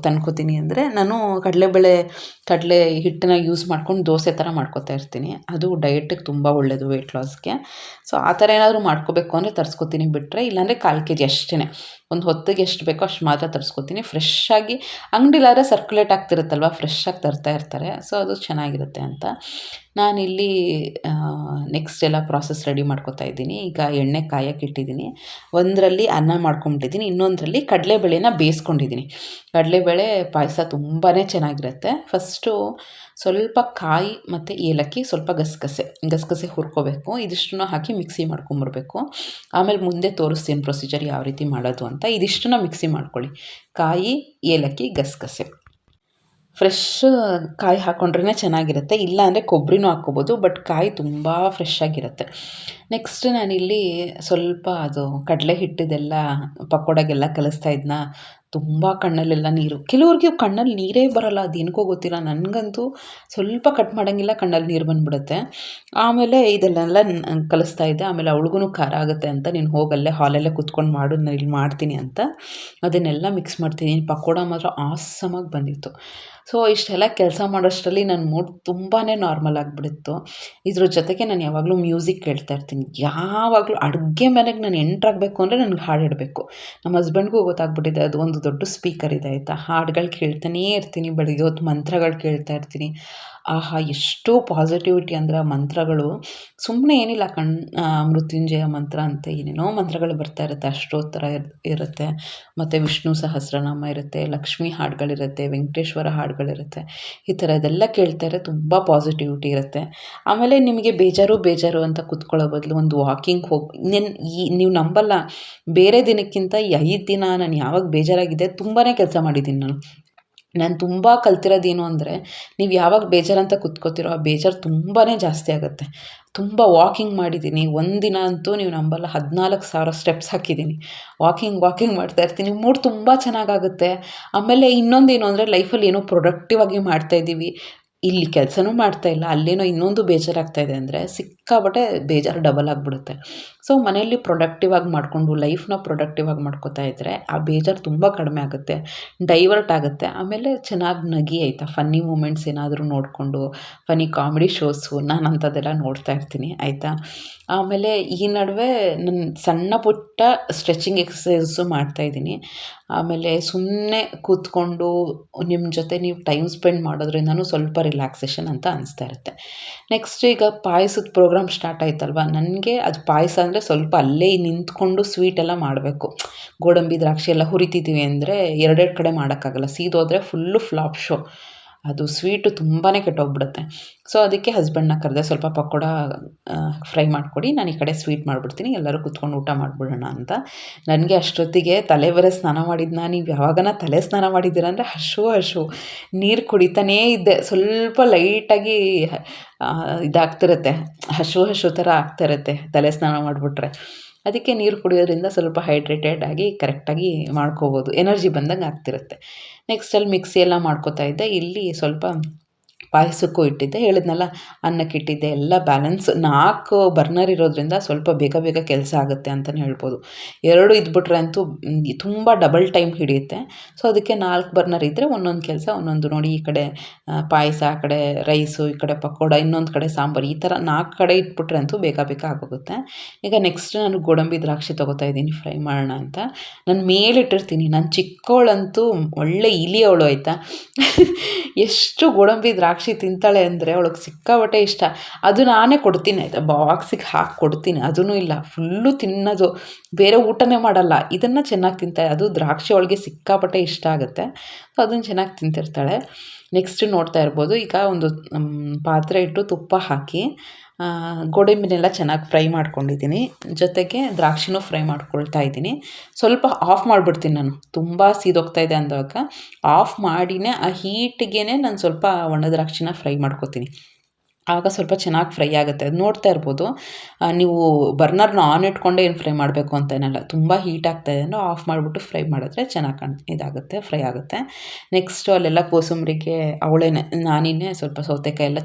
S1: ತಂದ್ಕೊತೀನಿ ಅಂದರೆ, ನಾನು ಕಡಲೆ ಹಿಟ್ಟನ್ನ ಯೂಸ್ ಮಾಡ್ಕೊಂಡು ದೋಸೆ ಥರ ಮಾಡ್ಕೊತಾ ಇರ್ತೀನಿ. ಅದು ಡಯಟಿಗೆ ತುಂಬ ಒಳ್ಳೆಯದು, ವೆಯ್ಟ್ ಲಾಸ್ಗೆ. ಸೊ ಆ ಥರ ಏನಾದರೂ ಮಾಡ್ಕೋಬೇಕು ಅಂದರೆ ತರಿಸ್ಕೊತೀನಿ, ಬಿಟ್ಟರೆ ಇಲ್ಲಾಂದರೆ 1/4 kg ಅಷ್ಟೇ. ಒಂದು ಹೊತ್ತಿಗೆ ಎಷ್ಟು ಬೇಕೋ ಅಷ್ಟು ಮಾತ್ರ ತರಿಸ್ಕೊತೀನಿ. ಫ್ರೆಶ್ಶಾಗಿ ಅಂಗಡಿಲಾದ್ರೆ ಸರ್ಕ್ಯುಲೇಟ್ ಆಗ್ತಿರುತ್ತಲ್ವ, ಫ್ರೆಶ್ಶಾಗಿ ತರ್ತಾ ಇರ್ತಾರೆ. ಸೊ ಅದು ಚೆನ್ನಾಗಿರುತ್ತೆ ಅಂತ ನಾನಿಲ್ಲಿ ನೆಕ್ಸ್ಟ್ ಎಲ್ಲ ಪ್ರಾಸೆಸ್ ರೆಡಿ ಮಾಡ್ಕೊತಾ ಇದ್ದೀನಿ. ಈಗ ಎಣ್ಣೆ ಕಾಯಕ್ಕೆ ಇಟ್ಟಿದ್ದೀನಿ. ಒಂದರಲ್ಲಿ ಅನ್ನ ಮಾಡ್ಕೊಂಬಿಟ್ಟಿದ್ದೀನಿ, ಇನ್ನೊಂದರಲ್ಲಿ ಕಡಲೆಬೇಳೆನ ಬೇಯಿಸ್ಕೊಂಡಿದ್ದೀನಿ. ಕಡಲೆಬೇಳೆ ಪಾಯಸ ತುಂಬಾ ಚೆನ್ನಾಗಿರುತ್ತೆ. ಫಸ್ಟು ಸ್ವಲ್ಪ ಕಾಯಿ ಮತ್ತು ಏಲಕ್ಕಿ, ಸ್ವಲ್ಪ ಗಸಗಸೆ ಹುರ್ಕೋಬೇಕು. ಇದಿಷ್ಟನ್ನು ಹಾಕಿ ಮಿಕ್ಸಿ ಮಾಡ್ಕೊಂಬರ್ಬೇಕು. ಆಮೇಲೆ ಮುಂದೆ ತೋರಿಸ್ತೀನಿ ಪ್ರೊಸೀಜರ್ ಯಾವ ರೀತಿ ಮಾಡೋದು ಅಂತ. ಇದಿಷ್ಟನ್ನು ಮಿಕ್ಸಿ ಮಾಡ್ಕೊಳ್ಳಿ, ಕಾಯಿ, ಏಲಕ್ಕಿ, ಗಸಗಸೆ. ಫ್ರೆಶ್ ಕಾಯಿ ಹಾಕ್ಕೊಂಡ್ರೆ ಚೆನ್ನಾಗಿರುತ್ತೆ, ಇಲ್ಲ ಅಂದರೆ ಕೊಬ್ಬರಿನೂ ಹಾಕ್ಕೋಬೋದು, ಬಟ್ ಕಾಯಿ ತುಂಬ ಫ್ರೆಶ್ಶಾಗಿರುತ್ತೆ. ನೆಕ್ಸ್ಟ್ ನಾನಿಲ್ಲಿ ಸ್ವಲ್ಪ ಅದು ಕಡಲೆ ಹಿಟ್ಟಿದೆಲ್ಲ ಪಕೋಡಾಗೆಲ್ಲ ಕಲಿಸ್ತಾ ಇದ್ನ. ತುಂಬ ಕಣ್ಣಲ್ಲೆಲ್ಲ ನೀರು, ಕೆಲವ್ರಿಗೆ ಕಣ್ಣಲ್ಲಿ ನೀರೇ ಬರೋಲ್ಲ, ಅದೇನಕ್ಕೋ ಗೊತ್ತಿಲ್ಲ. ನನಗಂತೂ ಸ್ವಲ್ಪ ಕಟ್ ಮಾಡೋಂಗಿಲ್ಲ ಕಣ್ಣಲ್ಲಿ ನೀರು ಬಂದುಬಿಡುತ್ತೆ. ಆಮೇಲೆ ಇದನ್ನೆಲ್ಲ ಕಲಿಸ್ತಾ ಇದ್ದೆ. ಆಮೇಲೆ ಅವಳಿಗೂ ಖಾರ ಆಗುತ್ತೆ ಅಂತ, ನೀನು ಹೋಗಲ್ಲೇ ಹಾಲಲ್ಲೇ ಕುತ್ಕೊಂಡು ಮಾಡು, ನಾನು ಇಲ್ಲಿ ಮಾಡ್ತೀನಿ ಅಂತ ಅದನ್ನೆಲ್ಲ ಮಿಕ್ಸ್ ಮಾಡ್ತಿದ್ದೀನಿ. ಪಕೋಡ ಮಾತ್ರ ಆಸಮಾಗಿ ಬಂದಿತ್ತು. ಸೊ ಇಷ್ಟೆಲ್ಲ ಕೆಲಸ ಮಾಡೋಷ್ಟರಲ್ಲಿ ನನ್ನ ಮೂಡ್ ತುಂಬಾ ನಾರ್ಮಲ್ ಆಗಿಬಿಡಿತ್ತು. ಇದ್ರ ಜೊತೆಗೆ ನಾನು ಯಾವಾಗಲೂ ಮ್ಯೂಸಿಕ್ ಕೇಳ್ತಾ ಇರ್ತೀನಿ. ಯಾವಾಗಲೂ ಅಡುಗೆ ಮನೆಗೆ ನಾನು ಎಂಟ್ರಾಗಬೇಕು ಅಂದರೆ ನನಗೆ ಹಾಡು ಇಡಬೇಕು. ನಮ್ಮ ಹಸ್ಬೆಂಡ್ಗೂ ಗೊತ್ತಾಗ್ಬಿಟ್ಟಿದೆ, ಅದು ಒಂದು ದೊಡ್ಡ ಸ್ಪೀಕರ್ ಇದೆ ಆಯಿತಾ. ಹಾಡುಗಳು ಕೇಳ್ತಾನೇ ಇರ್ತೀನಿ, ಬೆಳಗ್ಗೆ ಹೊತ್ತು ಮಂತ್ರಗಳು ಕೇಳ್ತಾ ಇರ್ತೀನಿ. ಆಹಾ, ಎಷ್ಟು ಪಾಸಿಟಿವಿಟಿ ಅಂದರೆ ಆ ಮಂತ್ರಗಳು ಸುಮ್ಮನೆ ಏನಿಲ್ಲ, ಮೃತ್ಯುಂಜಯ ಮಂತ್ರ ಅಂತ ಏನೇನೋ ಮಂತ್ರಗಳು ಬರ್ತಾ ಇರುತ್ತೆ, ಅಷ್ಟೋತ್ತರ ಇರುತ್ತೆ, ಮತ್ತು ವಿಷ್ಣು ಸಹಸ್ರನಾಮ ಇರುತ್ತೆ, ಲಕ್ಷ್ಮೀ ಹಾಡುಗಳಿರುತ್ತೆ, ವೆಂಕಟೇಶ್ವರ ಹಾಡುಗಳಿರುತ್ತೆ. ಈ ಥರದ್ದೆಲ್ಲ ಕೇಳ್ತಾರೆ, ತುಂಬ ಪಾಸಿಟಿವಿಟಿ ಇರುತ್ತೆ. ಆಮೇಲೆ ನಿಮಗೆ ಬೇಜಾರು ಅಂತ ಕೂತ್ಕೊಳ್ಳೋ ಬದಲು ಒಂದು ವಾಕಿಂಗ್ ನೀವು ನಂಬಲ್ಲ, ಬೇರೆ ದಿನಕ್ಕಿಂತ ಈ 5 ದಿನ ನಾನು ಯಾವಾಗ ಬೇಜಾರಾಗಿದೆ ತುಂಬಾ ಕೆಲಸ ಮಾಡಿದ್ದೀನಿ ನಾನು ತುಂಬ ಕಲ್ತಿರೋದೇನು ಅಂದರೆ, ನೀವು ಯಾವಾಗ ಬೇಜಾರಂತ ಕೂತ್ಕೋತಿರೋ ಆ ಬೇಜಾರು ತುಂಬಾ ಜಾಸ್ತಿ ಆಗುತ್ತೆ. ತುಂಬ ವಾಕಿಂಗ್ ಮಾಡಿದ್ದೀನಿ. ಒಂದಿನ ಅಂತೂ ನೀವು ನಂಬಲ್ಲ, 14,000 ಸ್ಟೆಪ್ಸ್ ಹಾಕಿದ್ದೀನಿ. ವಾಕಿಂಗ್ ಮಾಡ್ತಾ ಇರ್ತೀನಿ. ಮೂಡ್ ತುಂಬ ಚೆನ್ನಾಗಾಗುತ್ತೆ. ಆಮೇಲೆ ಇನ್ನೊಂದೇನು ಅಂದರೆ, ಲೈಫಲ್ಲಿ ಏನೋ ಪ್ರೊಡಕ್ಟಿವ್ ಆಗಿ ಮಾಡ್ತಾಯಿದ್ದೀವಿ, ಇಲ್ಲಿ ಕೆಲಸನೂ ಮಾಡ್ತಾಯಿಲ್ಲ, ಅಲ್ಲೇನೋ ಇನ್ನೊಂದು ಬೇಜಾರಾಗ್ತಾಯಿದೆ ಅಂದರೆ ಸಿಕ್ಕಾಪಟ್ಟೆ ಬೇಜಾರು ಡಬಲ್ ಆಗಿಬಿಡುತ್ತೆ. ಸೊ ಮನೆಯಲ್ಲಿ ಪ್ರೊಡಕ್ಟಿವ್ ಆಗಿ ಮಾಡಿಕೊಂಡು ಲೈಫ್ನ ಪ್ರೊಡಕ್ಟಿವ್ ಆಗಿ ಮಾಡ್ಕೋತಾ ಇದ್ದರೆ ಆ ಬೇಜಾರು ತುಂಬ ಕಡಿಮೆ ಆಗುತ್ತೆ, ಡೈವರ್ಟ್ ಆಗುತ್ತೆ. ಆಮೇಲೆ ಚೆನ್ನಾಗಿ ನಗಿ ಆಯಿತಾ, ಫನ್ನಿ ಮೂಮೆಂಟ್ಸ್ ಏನಾದರೂ ನೋಡಿಕೊಂಡು, ಫನ್ನಿ ಕಾಮಿಡಿ ಶೋಸು ನಾನು ಅಂಥದ್ದೆಲ್ಲ ನೋಡ್ತಾ ಇರ್ತೀನಿ ಆಯಿತಾ. ಆಮೇಲೆ ಈ ನಡುವೆ ನಾನು ಸಣ್ಣ ಪುಟ್ಟ ಸ್ಟ್ರೆಚಿಂಗ್ ಎಕ್ಸಸೈಸು ಮಾಡ್ತಾಯಿದ್ದೀನಿ. ಆಮೇಲೆ ಸುಮ್ಮನೆ ಕೂತ್ಕೊಂಡು ನಿಮ್ಮ ಜೊತೆ ನೀವು ಟೈಮ್ ಸ್ಪೆಂಡ್ ಮಾಡೋದ್ರಿಂದನೂ ಸ್ವಲ್ಪ ರಿಲ್ಯಾಕ್ಸೇಷನ್ ಅಂತ ಅನಿಸ್ತಾ ಇರುತ್ತೆ. ನೆಕ್ಸ್ಟ್ ಈಗ ಪಾಯಸದ ಪ್ರೋಗ್ರಾಮ್ ಸ್ಟಾರ್ಟ್ ಆಯ್ತಲ್ವ, ನನಗೆ ಅದು ಪಾಯಸ ಅಂದರೆ ಸ್ವಲ್ಪ ಅಲ್ಲೇ ನಿಂತ್ಕೊಂಡು ಸ್ವೀಟೆಲ್ಲ ಮಾಡಬೇಕು. ಗೋಡಂಬಿ ದ್ರಾಕ್ಷಿ ಎಲ್ಲ ಹುರಿತಿದ್ದೀವಿ ಅಂದರೆ 2 ಕಡೆ ಮಾಡೋಕ್ಕಾಗಲ್ಲ, ಸೀದೋದ್ರೆ ಫುಲ್ಲು ಫ್ಲಾಪ್ ಶೋ. ಅದು ಸ್ವೀಟು ತುಂಬಾ ಕೆಟ್ಟೋಗ್ಬಿಡುತ್ತೆ. ಸೊ ಅದಕ್ಕೆ ಹಸ್ಬೆಂಡ್ನ ಕರೆದೆ, ಸ್ವಲ್ಪ ಪಕೋಡ ಫ್ರೈ ಮಾಡಿಕೊಡಿ, ನಾನು ಈ ಕಡೆ ಸ್ವೀಟ್ ಮಾಡಿಬಿಡ್ತೀನಿ, ಎಲ್ಲರೂ ಕೂತ್ಕೊಂಡು ಊಟ ಮಾಡಿಬಿಡೋಣ ಅಂತ. ನನಗೆ ಅಷ್ಟೊತ್ತಿಗೆ ತಲೆ ಬರೆ ಸ್ನಾನ ಮಾಡಿದ್ನ, ನೀವು ಯಾವಾಗನ ತಲೆ ಸ್ನಾನ ಮಾಡಿದ್ದೀರ ಅಂದರೆ ಹಶು ನೀರು ಕುಡಿತಾನೇ ಇದ್ದೆ. ಸ್ವಲ್ಪ ಲೈಟಾಗಿ ಇದಾಗ್ತಿರುತ್ತೆ, ಹಶು ಥರ ಆಗ್ತಿರುತ್ತೆ ತಲೆ ಸ್ನಾನ ಮಾಡಿಬಿಟ್ರೆ. ಅದಕ್ಕೆ ನೀರು ಕುಡಿಯೋದ್ರಿಂದ ಸ್ವಲ್ಪ ಹೈಡ್ರೇಟೆಡ್ ಆಗಿ ಕರೆಕ್ಟಾಗಿ ಮಾಡ್ಕೋಬೋದು, ಎನರ್ಜಿ ಬಂದಂಗೆ ಆಗ್ತಿರುತ್ತೆ. ನೆಕ್ಸ್ಟ್ ಅಲ್ಲಿ ಮಿಕ್ಸಿ ಎಲ್ಲ ಮಾಡ್ಕೋತಾ ಇದ್ದೆ. ಇಲ್ಲಿ ಸ್ವಲ್ಪ ಪಾಯಸಕ್ಕೂ ಇಟ್ಟಿದ್ದೆ, ಹೇಳಿದ್ನಲ್ಲ ಅನ್ನಕ್ಕೆ ಇಟ್ಟಿದ್ದೆ, ಎಲ್ಲ ಬ್ಯಾಲೆನ್ಸ್. 4 ಬರ್ನರ್ ಇರೋದ್ರಿಂದ ಸ್ವಲ್ಪ ಬೇಗ ಕೆಲಸ ಆಗುತ್ತೆ ಅಂತಲೇ ಹೇಳ್ಬೋದು. 2 ಇದ್ಬಿಟ್ರೆ ಅಂತೂ ತುಂಬ ಡಬಲ್ ಟೈಮ್ ಹಿಡಿಯುತ್ತೆ. ಸೊ ಅದಕ್ಕೆ 4 ಬರ್ನರ್ ಇದ್ದರೆ ಒಂದೊಂದು ಕೆಲಸ ಒಂದೊಂದು. ನೋಡಿ, ಈ ಕಡೆ ಪಾಯಸ, ಆ ಕಡೆ ರೈಸು, ಈ ಕಡೆ ಪಕೋಡ, ಇನ್ನೊಂದು ಕಡೆ ಸಾಂಬಾರು, ಈ ಥರ 4 ಕಡೆ ಇಟ್ಬಿಟ್ರೆ ಅಂತೂ ಬೇಗ ಆಗೋಗುತ್ತೆ. ಈಗ ನೆಕ್ಸ್ಟ್ ನಾನು ಗೋಡಂಬಿ ದ್ರಾಕ್ಷಿ ತೊಗೋತಾ ಇದ್ದೀನಿ ಫ್ರೈ ಮಾಡೋಣ ಅಂತ. ನಾನು ಮೇಲಿಟ್ಟಿರ್ತೀನಿ. ನಾನು ಚಿಕ್ಕವಳಂತೂ ಒಳ್ಳೆ ಇಲಿ ಅವಳು, ಆಯಿತಾ. ಎಷ್ಟು ಗೋಡಂಬಿ ದ್ರಾಕ್ಷಿ ತಿಂತಾಳೆ ಅಂದರೆ ಅವಳಿಗೆ ಸಿಕ್ಕಾಪಟ್ಟೆ ಇಷ್ಟ. ಅದು ನಾನೇ ಕೊಡ್ತೀನಿ, ಆಯಿತಾ, ಬಾಕ್ಸಿಗೆ ಹಾಕಿ ಕೊಡ್ತೀನಿ. ಅದೂ ಇಲ್ಲ, ಫುಲ್ಲು ತಿನ್ನೋದು, ಬೇರೆ ಊಟನೇ ಮಾಡಲ್ಲ. ಇದನ್ನು ಚೆನ್ನಾಗಿ ತಿಂತಾಳೆ, ಅದು ದ್ರಾಕ್ಷಿ ಅವಳಿಗೆ ಸಿಕ್ಕಾಪಟ್ಟೆ ಇಷ್ಟ ಆಗುತ್ತೆ. ಸೊ ಅದನ್ನು ಚೆನ್ನಾಗಿ ತಿಂತಿರ್ತಾಳೆ. ನೆಕ್ಸ್ಟ್ ನೋಡ್ತಾ ಇರ್ಬೋದು, ಈಗ ಒಂದು ಪಾತ್ರೆ ಇಟ್ಟು ತುಪ್ಪ ಹಾಕಿ ಗೋಡಂಬಿನೆಲ್ಲ ಚೆನ್ನಾಗಿ ಫ್ರೈ ಮಾಡ್ಕೊಂಡಿದ್ದೀನಿ. ಜೊತೆಗೆ ದ್ರಾಕ್ಷಿನೂ ಫ್ರೈ ಮಾಡ್ಕೊಳ್ತಾ ಇದ್ದೀನಿ. ಸ್ವಲ್ಪ ಆಫ್ ಮಾಡಿಬಿಡ್ತೀನಿ ನಾನು, ತುಂಬ ಸೀದೋಗ್ತಾ ಇದೆ ಅಂದಾಗ ಆಫ್ ಮಾಡಿನೇ ಆ ಹೀಟಿಗೆ ನಾನು ಸ್ವಲ್ಪ ಒಣ ದ್ರಾಕ್ಷಿನ ಫ್ರೈ ಮಾಡ್ಕೊತೀನಿ. ಆಗ ಸ್ವಲ್ಪ ಚೆನ್ನಾಗಿ ಫ್ರೈ ಆಗುತ್ತೆ. ಅದು ನೋಡ್ತಾ ಇರ್ಬೋದು. ನೀವು ಬರ್ನರ್ನ ಆನ್ ಇಟ್ಕೊಂಡೇ ಏನು ಫ್ರೈ ಮಾಡಬೇಕು ಅಂತ ಏನಲ್ಲ, ತುಂಬ ಹೀಟ್ ಆಗ್ತಾಯಿದೆ ಅಂದರೆ ಆಫ್ ಮಾಡಿಬಿಟ್ಟು ಫ್ರೈ ಮಾಡಿದ್ರೆ ಚೆನ್ನಾಗಿ ಇದಾಗುತ್ತೆ, ಫ್ರೈ ಆಗುತ್ತೆ. ನೆಕ್ಸ್ಟು ಅಲ್ಲೆಲ್ಲ ಕೋಸಂಬರಿಗೆ ನಾನಿನ್ನೇ ಸ್ವಲ್ಪ ಸೌತೆಕಾಯಿ ಎಲ್ಲ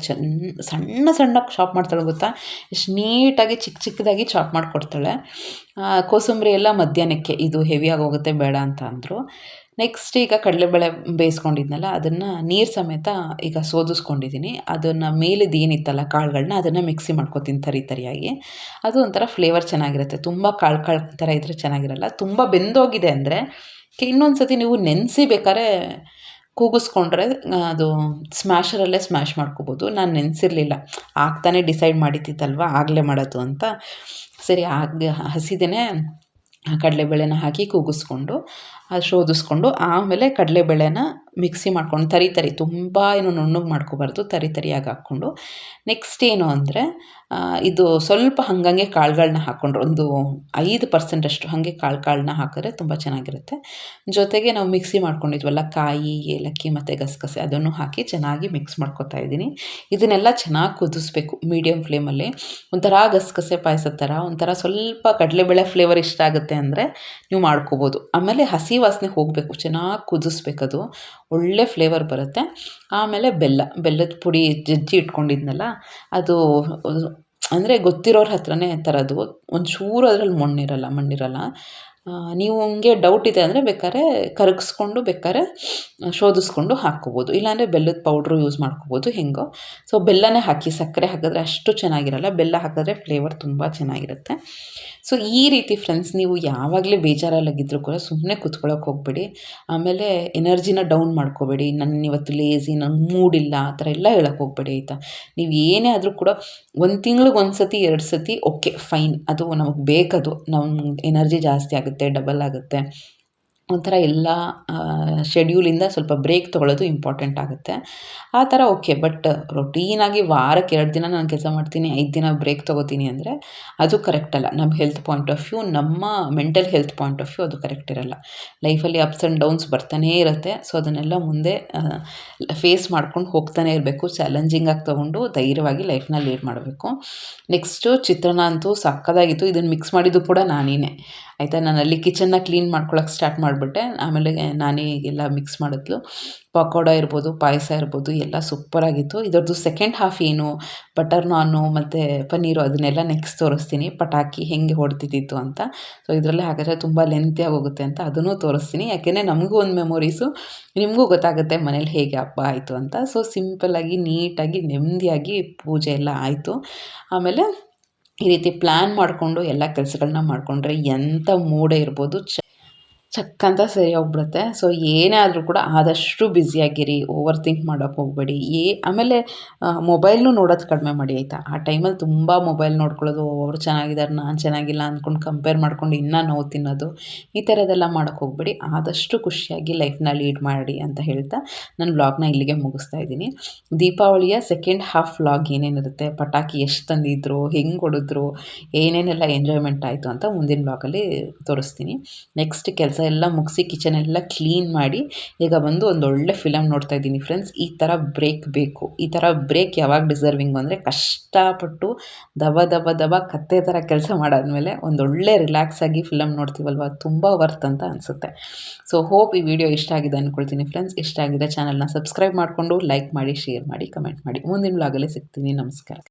S1: ಸಣ್ಣಗೆ ಚಾಪ್ ಮಾಡ್ತಾಳೆ, ಗೊತ್ತಾ, ಎಷ್ಟು ನೀಟಾಗಿ ಚಿಕ್ಕದಾಗಿ ಚಾಪ್ ಮಾಡಿಕೊಡ್ತಾಳೆ. ಕೋಸಂಬರಿ ಎಲ್ಲ ಮಧ್ಯಾಹ್ನಕ್ಕೆ, ಇದು ಹೆವಿಯಾಗಿ ಹೋಗುತ್ತೆ ಬೇಡ ಅಂತ ಅಂದರು. ನೆಕ್ಸ್ಟ್ ಈಗ ಕಡಲೆಬೇಳೆ ಬೇಯಿಸ್ಕೊಂಡಿದ್ನಲ್ಲ, ಅದನ್ನು ನೀರು ಸಮೇತ ಈಗ ಸೋದಿಸ್ಕೊಂಡಿದ್ದೀನಿ. ಅದನ್ನು ಮೇಲಿದ್ದು ಏನಿತ್ತಲ್ಲ ಕಾಳುಗಳನ್ನ, ಅದನ್ನು ಮಿಕ್ಸಿ ಮಾಡ್ಕೊತೀನಿ ತರಿಯಾಗಿ. ಅದು ಒಂಥರ ಫ್ಲೇವರ್ ಚೆನ್ನಾಗಿರುತ್ತೆ. ತುಂಬ ಕಾಳು ಥರ ಇದ್ದರೆ ಚೆನ್ನಾಗಿರಲ್ಲ. ತುಂಬ ಬೆಂದೋಗಿದೆ ಅಂದರೆ ಇನ್ನೊಂದು ಸತಿ ನೀವು ನೆನೆಸಿ ಬೇಕಾದ್ರೆ ಕೂಗಿಸ್ಕೊಂಡ್ರೆ ಅದು ಸ್ಮ್ಯಾಶರಲ್ಲೇ ಸ್ಮ್ಯಾಶ್ ಮಾಡ್ಕೋಬೋದು. ನಾನು ನೆನೆಸಿರಲಿಲ್ಲ, ಆಗ್ತಾನೆ ಡಿಸೈಡ್ ಮಾಡಿದ್ದಿತ್ತಲ್ವ ಆಗಲೇ ಮಾಡೋದು ಅಂತ. ಸರಿ, ಹಸಿದೇನೆ ಕಡಲೆಬೇಳೆನ ಹಾಕಿ ಕೂಗಿಸ್ಕೊಂಡು ಅದು ಶೋಧಿಸ್ಕೊಂಡು ಆಮೇಲೆ ಕಡಲೆಬೇಳೆನ ಮಿಕ್ಸಿ ಮಾಡ್ಕೊಂಡು ತರಿ ತುಂಬ ಏನು ನುಣ್ಣಗೆ ಮಾಡ್ಕೋಬಾರ್ದು, ತರಿಯಾಗಿ ಹಾಕ್ಕೊಂಡು. ನೆಕ್ಸ್ಟ್ ಏನು ಅಂದರೆ ಇದು ಸ್ವಲ್ಪ ಹಾಗಂಗೆ ಕಾಳುಗಳನ್ನ ಹಾಕ್ಕೊಂಡ್ರೆ ಒಂದು 5% ಹಾಗೆ ಕಾಳನ್ನ ಹಾಕಿದ್ರೆ ತುಂಬ ಚೆನ್ನಾಗಿರುತ್ತೆ. ಜೊತೆಗೆ ನಾವು ಮಿಕ್ಸಿ ಮಾಡ್ಕೊಂಡಿದ್ವಲ್ಲ ಕಾಯಿ, ಏಲಕ್ಕಿ ಮತ್ತು ಗಸಗಸೆ, ಅದನ್ನು ಹಾಕಿ ಚೆನ್ನಾಗಿ ಮಿಕ್ಸ್ ಮಾಡ್ಕೊತಾ ಇದ್ದೀನಿ. ಇದನ್ನೆಲ್ಲ ಚೆನ್ನಾಗಿ ಕುದಿಸ್ಬೇಕು ಮೀಡಿಯಮ್ ಫ್ಲೇಮಲ್ಲಿ. ಒಂಥರ ಗಸಗಸೆ ಪಾಯಸದ ಥರ, ಒಂಥರ ಸ್ವಲ್ಪ ಕಡಲೆಬೇಳೆ ಫ್ಲೇವರ್ ಇಷ್ಟ ಆಗುತ್ತೆ ಅಂದರೆ ನೀವು ಮಾಡ್ಕೋಬೋದು. ಆಮೇಲೆ ಹಸಿ ವಾಸನೆ ಹೋಗಬೇಕು, ಚೆನ್ನಾಗಿ ಕುದಿಸ್ಬೇಕದು, ಒಳ್ಳೆ ಫ್ಲೇವರ್ ಬರುತ್ತೆ. ಆಮೇಲೆ ಬೆಲ್ಲದ ಪುಡಿ ಜಜ್ಜಿ ಇಟ್ಕೊಂಡಿದ್ನಲ್ಲ, ಅದು ಅಂದರೆ ಗೊತ್ತಿರೋರ ಹತ್ರನೇ ತರೋದು. ಒಂಚೂರು ಅದ್ರಲ್ಲಿ ಮಣ್ಣಿರಲ್ಲ. ನೀವು ಹಂಗೆ ಡೌಟ್ ಇದೆ ಅಂದರೆ ಬೇಕಾದ್ರೆ ಕರಗಿಸ್ಕೊಂಡು ಬೇಕಾದ್ರೆ ಶೋಧಿಸ್ಕೊಂಡು ಹಾಕ್ಕೋಬೋದು, ಇಲ್ಲಾಂದರೆ ಬೆಲ್ಲದ ಪೌಡ್ರು ಯೂಸ್ ಮಾಡ್ಕೋಬೋದು, ಹೆಂಗೋ. ಸೊ ಬೆಲ್ಲನೇ ಹಾಕಿ, ಸಕ್ಕರೆ ಹಾಕಿದ್ರೆ ಅಷ್ಟು ಚೆನ್ನಾಗಿರಲ್ಲ, ಬೆಲ್ಲ ಹಾಕಿದ್ರೆ ಫ್ಲೇವರ್ ತುಂಬ ಚೆನ್ನಾಗಿರುತ್ತೆ. ಸೊ ಈ ರೀತಿ ಫ್ರೆಂಡ್ಸ್, ನೀವು ಯಾವಾಗಲೇ ಬೇಜಾರಲ್ಲಾಗಿದ್ದರೂ ಕೂಡ ಸುಮ್ಮನೆ ಕೂತ್ಕೊಳ್ಳೋಕೆ ಹೋಗಬೇಡಿ. ಆಮೇಲೆ ಎನರ್ಜಿನ ಡೌನ್ ಮಾಡ್ಕೋಬೇಡಿ. ನಾನು ಇವತ್ತು ಲೇಝಿ, ನಂಗೆ ಮೂಡಿಲ್ಲ, ಆ ಥರ ಎಲ್ಲ ಹೇಳೋಕ್ಕೆ ಹೋಗಬೇಡಿ, ಆಯಿತಾ. ನೀವು ಏನೇ ಆದರೂ ಕೂಡ 1 ತಿಂಗ್ಳಿಗೆ 1 ಸತಿ 2 ಸತಿ ಓಕೆ ಫೈನ್, ಅದು ನಮಗೆ ಬೇಕದು, ನಮ್ಮ ಎನರ್ಜಿ ಜಾಸ್ತಿ ಆಗುತ್ತೆ, ಡಬಲ್ ಆಗುತ್ತೆ. ಒಂಥರ ಎಲ್ಲ ಶೆಡ್ಯೂಲಿಂದ ಸ್ವಲ್ಪ ಬ್ರೇಕ್ ತೊಗೊಳ್ಳೋದು ಇಂಪಾರ್ಟೆಂಟ್ ಆಗುತ್ತೆ. ಆ ಥರ ಓಕೆ. ಬಟ್ ರೊಟೀನಾಗಿ ವಾರಕ್ಕೆ 2 ದಿನ ನಾನು ಕೆಲಸ ಮಾಡ್ತೀನಿ, 5 ದಿನ ಬ್ರೇಕ್ ತೊಗೋತೀನಿ ಅಂದರೆ ಅದು ಕರೆಕ್ಟ್ ಅಲ್ಲ. ನಮ್ಮ ಹೆಲ್ತ್ ಪಾಯಿಂಟ್ ಆಫ್ ವ್ಯೂ, ನಮ್ಮ mental health point of view ಅದು ಕರೆಕ್ಟ್ ಇರಲ್ಲ. ಲೈಫಲ್ಲಿ ಅಪ್ಸ್ ಆ್ಯಂಡ್ ಡೌನ್ಸ್ ಬರ್ತಾನೇ ಇರುತ್ತೆ. ಸೊ ಅದನ್ನೆಲ್ಲ ಮುಂದೆ ಫೇಸ್ ಮಾಡ್ಕೊಂಡು ಹೋಗ್ತಾನೆ ಇರಬೇಕು. ಚಾಲೆಂಜಿಂಗಾಗಿ ತೊಗೊಂಡು ಧೈರ್ಯವಾಗಿ ಲೈಫ್ನ ಲೀಡ್ ಮಾಡಬೇಕು. ನೆಕ್ಸ್ಟು ಚಿತ್ರಾನ್ನ ಅಂತೂ ಸಕ್ಕತ್ತಾಗಿತ್ತು. ಇದನ್ನು ಮಿಕ್ಸ್ ಮಾಡಿದ್ದು ಕೂಡ ನಾನೇ, ಆಯಿತಾ. ನಾನು ಅಲ್ಲಿ ಕಿಚನ್ನ ಕ್ಲೀನ್ ಮಾಡ್ಕೊಳಕ್ಕೆ ಸ್ಟಾರ್ಟ್ ಮಾಡಿಬಿಟ್ಟೆ. ಆಮೇಲೆ ನಾನೇ ಎಲ್ಲ ಮಿಕ್ಸ್ ಮಾಡಿದ್ಲು. ಪಕೋಡ ಇರ್ಬೋದು, ಪಾಯಸ ಇರ್ಬೋದು, ಎಲ್ಲ ಸೂಪರಾಗಿತ್ತು. ಇದರದ್ದು ಸೆಕೆಂಡ್ ಹಾಫ್ ಏನು, ಬಟರ್ ನಾನು ಮತ್ತು ಪನ್ನೀರು, ಅದನ್ನೆಲ್ಲ ನೆಕ್ಸ್ಟ್ ತೋರಿಸ್ತೀನಿ. ಪಟಾಕಿ ಹೆಂಗೆ ಹೊಡೆದಿದ್ದಿತ್ತು ಅಂತ. ಸೊ ಇದರಲ್ಲೇ ಹಾಗಾದರೆ ತುಂಬ ಲೆಂತಿಯಾಗಿ ಹೋಗುತ್ತೆ ಅಂತ ಅದನ್ನು ತೋರಿಸ್ತೀನಿ. ಯಾಕೆಂದರೆ ನಮಗೂ ಒಂದು ಮೆಮೊರೀಸು, ನಿಮಗೂ ಗೊತ್ತಾಗುತ್ತೆ ಮನೇಲಿ ಹೇಗೆ ಹಬ್ಬ ಆಯಿತು ಅಂತ. ಸೊ ಸಿಂಪಲ್ಲಾಗಿ, ನೀಟಾಗಿ, ನೆಮ್ಮದಿಯಾಗಿ ಪೂಜೆ ಎಲ್ಲ ಆಯಿತು. ಆಮೇಲೆ ಈ ರೀತಿ ಪ್ಲ್ಯಾನ್ ಮಾಡಿಕೊಂಡು ಎಲ್ಲ ಕೆಲಸಗಳನ್ನ ಮಾಡಿಕೊಂಡ್ರೆ ಎಂಥ ಮೂಡೇ ಇರ್ಬೋದು ಚಕ್ ಅಂತ ಸರಿ ಹೋಗ್ಬಿಡುತ್ತೆ. ಸೊ ಏನೇ ಆದರೂ ಕೂಡ ಆದಷ್ಟು ಬ್ಯುಸಿಯಾಗಿರಿ, ಓವರ್ ಥಿಂಕ್ ಮಾಡೋಕ್ಕೆ ಹೋಗಬೇಡಿ. ಆಮೇಲೆ ಮೊಬೈಲ್ನೂ ನೋಡೋದು ಕಡಿಮೆ ಮಾಡಿ ಆಯಿತಾ. ಆ ಟೈಮಲ್ಲಿ ತುಂಬ ಮೊಬೈಲ್ ನೋಡ್ಕೊಳ್ಳೋದು, ಅವ್ರು ಚೆನ್ನಾಗಿದ್ದಾರೆ ನಾನು ಚೆನ್ನಾಗಿಲ್ಲ ಅಂದ್ಕೊಂಡು ಕಂಪೇರ್ ಮಾಡ್ಕೊಂಡು ಇನ್ನೂ ನೋವು ತಿನ್ನೋದು, ಈ ಥರದ್ದೆಲ್ಲ ಮಾಡೋಕ್ಕೆ ಹೋಗಬೇಡಿ. ಆದಷ್ಟು ಖುಷಿಯಾಗಿ ಲೈಫ್ನ ಲೀಡ್ ಮಾಡಿ ಅಂತ ಹೇಳ್ತಾ ನಾನು ವ್ಲಾಗ್ನ ಇಲ್ಲಿಗೆ ಮುಗಿಸ್ತಾ ಇದ್ದೀನಿ. ದೀಪಾವಳಿಯ ಸೆಕೆಂಡ್ ಹಾಫ್ ವ್ಲಾಗ್ ಏನೇನಿರುತ್ತೆ, ಪಟಾಕಿ ಎಷ್ಟು ತಂದಿದ್ರು, ಹೆಂಗೆ ಹೊಡೆದ್ರು, ಏನೇನೆಲ್ಲ ಎಂಜಾಯ್ಮೆಂಟ್ ಆಯಿತು ಅಂತ ಮುಂದಿನ ವ್ಲಾಗಲ್ಲಿ ತೋರಿಸ್ತೀನಿ. ನೆಕ್ಸ್ಟ್ ಕೆಲಸ ಎಲ್ಲ ಮುಗಿಸಿ ಕಿಚನ್ ಎಲ್ಲ ಕ್ಲೀನ್ ಮಾಡಿ ಈಗ ಬಂದು ಒಂದೊಳ್ಳೆ ಫಿಲಮ್ ನೋಡ್ತಾ ಇದ್ದೀನಿ ಫ್ರೆಂಡ್ಸ್. ಈ ಥರ ಬ್ರೇಕ್ ಬೇಕು. ಈ ಥರ ಬ್ರೇಕ್ ಯಾವಾಗ ಡಿಸರ್ವಿಂಗು ಅಂದರೆ ಕಷ್ಟಪಟ್ಟು ದಬ ದಬ ದಬ ಕತ್ತೆ ಥರ ಕೆಲಸ ಮಾಡಾದ್ಮೇಲೆ ಒಂದೊಳ್ಳೆ ರಿಲ್ಯಾಕ್ಸ್ ಆಗಿ ಫಿಲಮ್ ನೋಡ್ತೀವಲ್ವ, ತುಂಬ ವರ್ತ್ ಅಂತ ಅನಿಸುತ್ತೆ. ಸೊ ಹೋಪ್ ಈ ವಿಡಿಯೋ ಇಷ್ಟ ಆಗಿದೆ ಅಂದ್ಕೊಳ್ತೀನಿ ಫ್ರೆಂಡ್ಸ್. ಇಷ್ಟ ಆಗಿದೆ ಚಾನಲ್ನ ಸಬ್ಸ್ಕ್ರೈಬ್ ಮಾಡಿಕೊಂಡು ಲೈಕ್ ಮಾಡಿ, ಶೇರ್ ಮಾಡಿ, ಕಮೆಂಟ್ ಮಾಡಿ. ಮುಂದಿನ ವ್ಲಾಗಲ್ಲಿ ಸಿಗ್ತೀನಿ. ನಮಸ್ಕಾರ.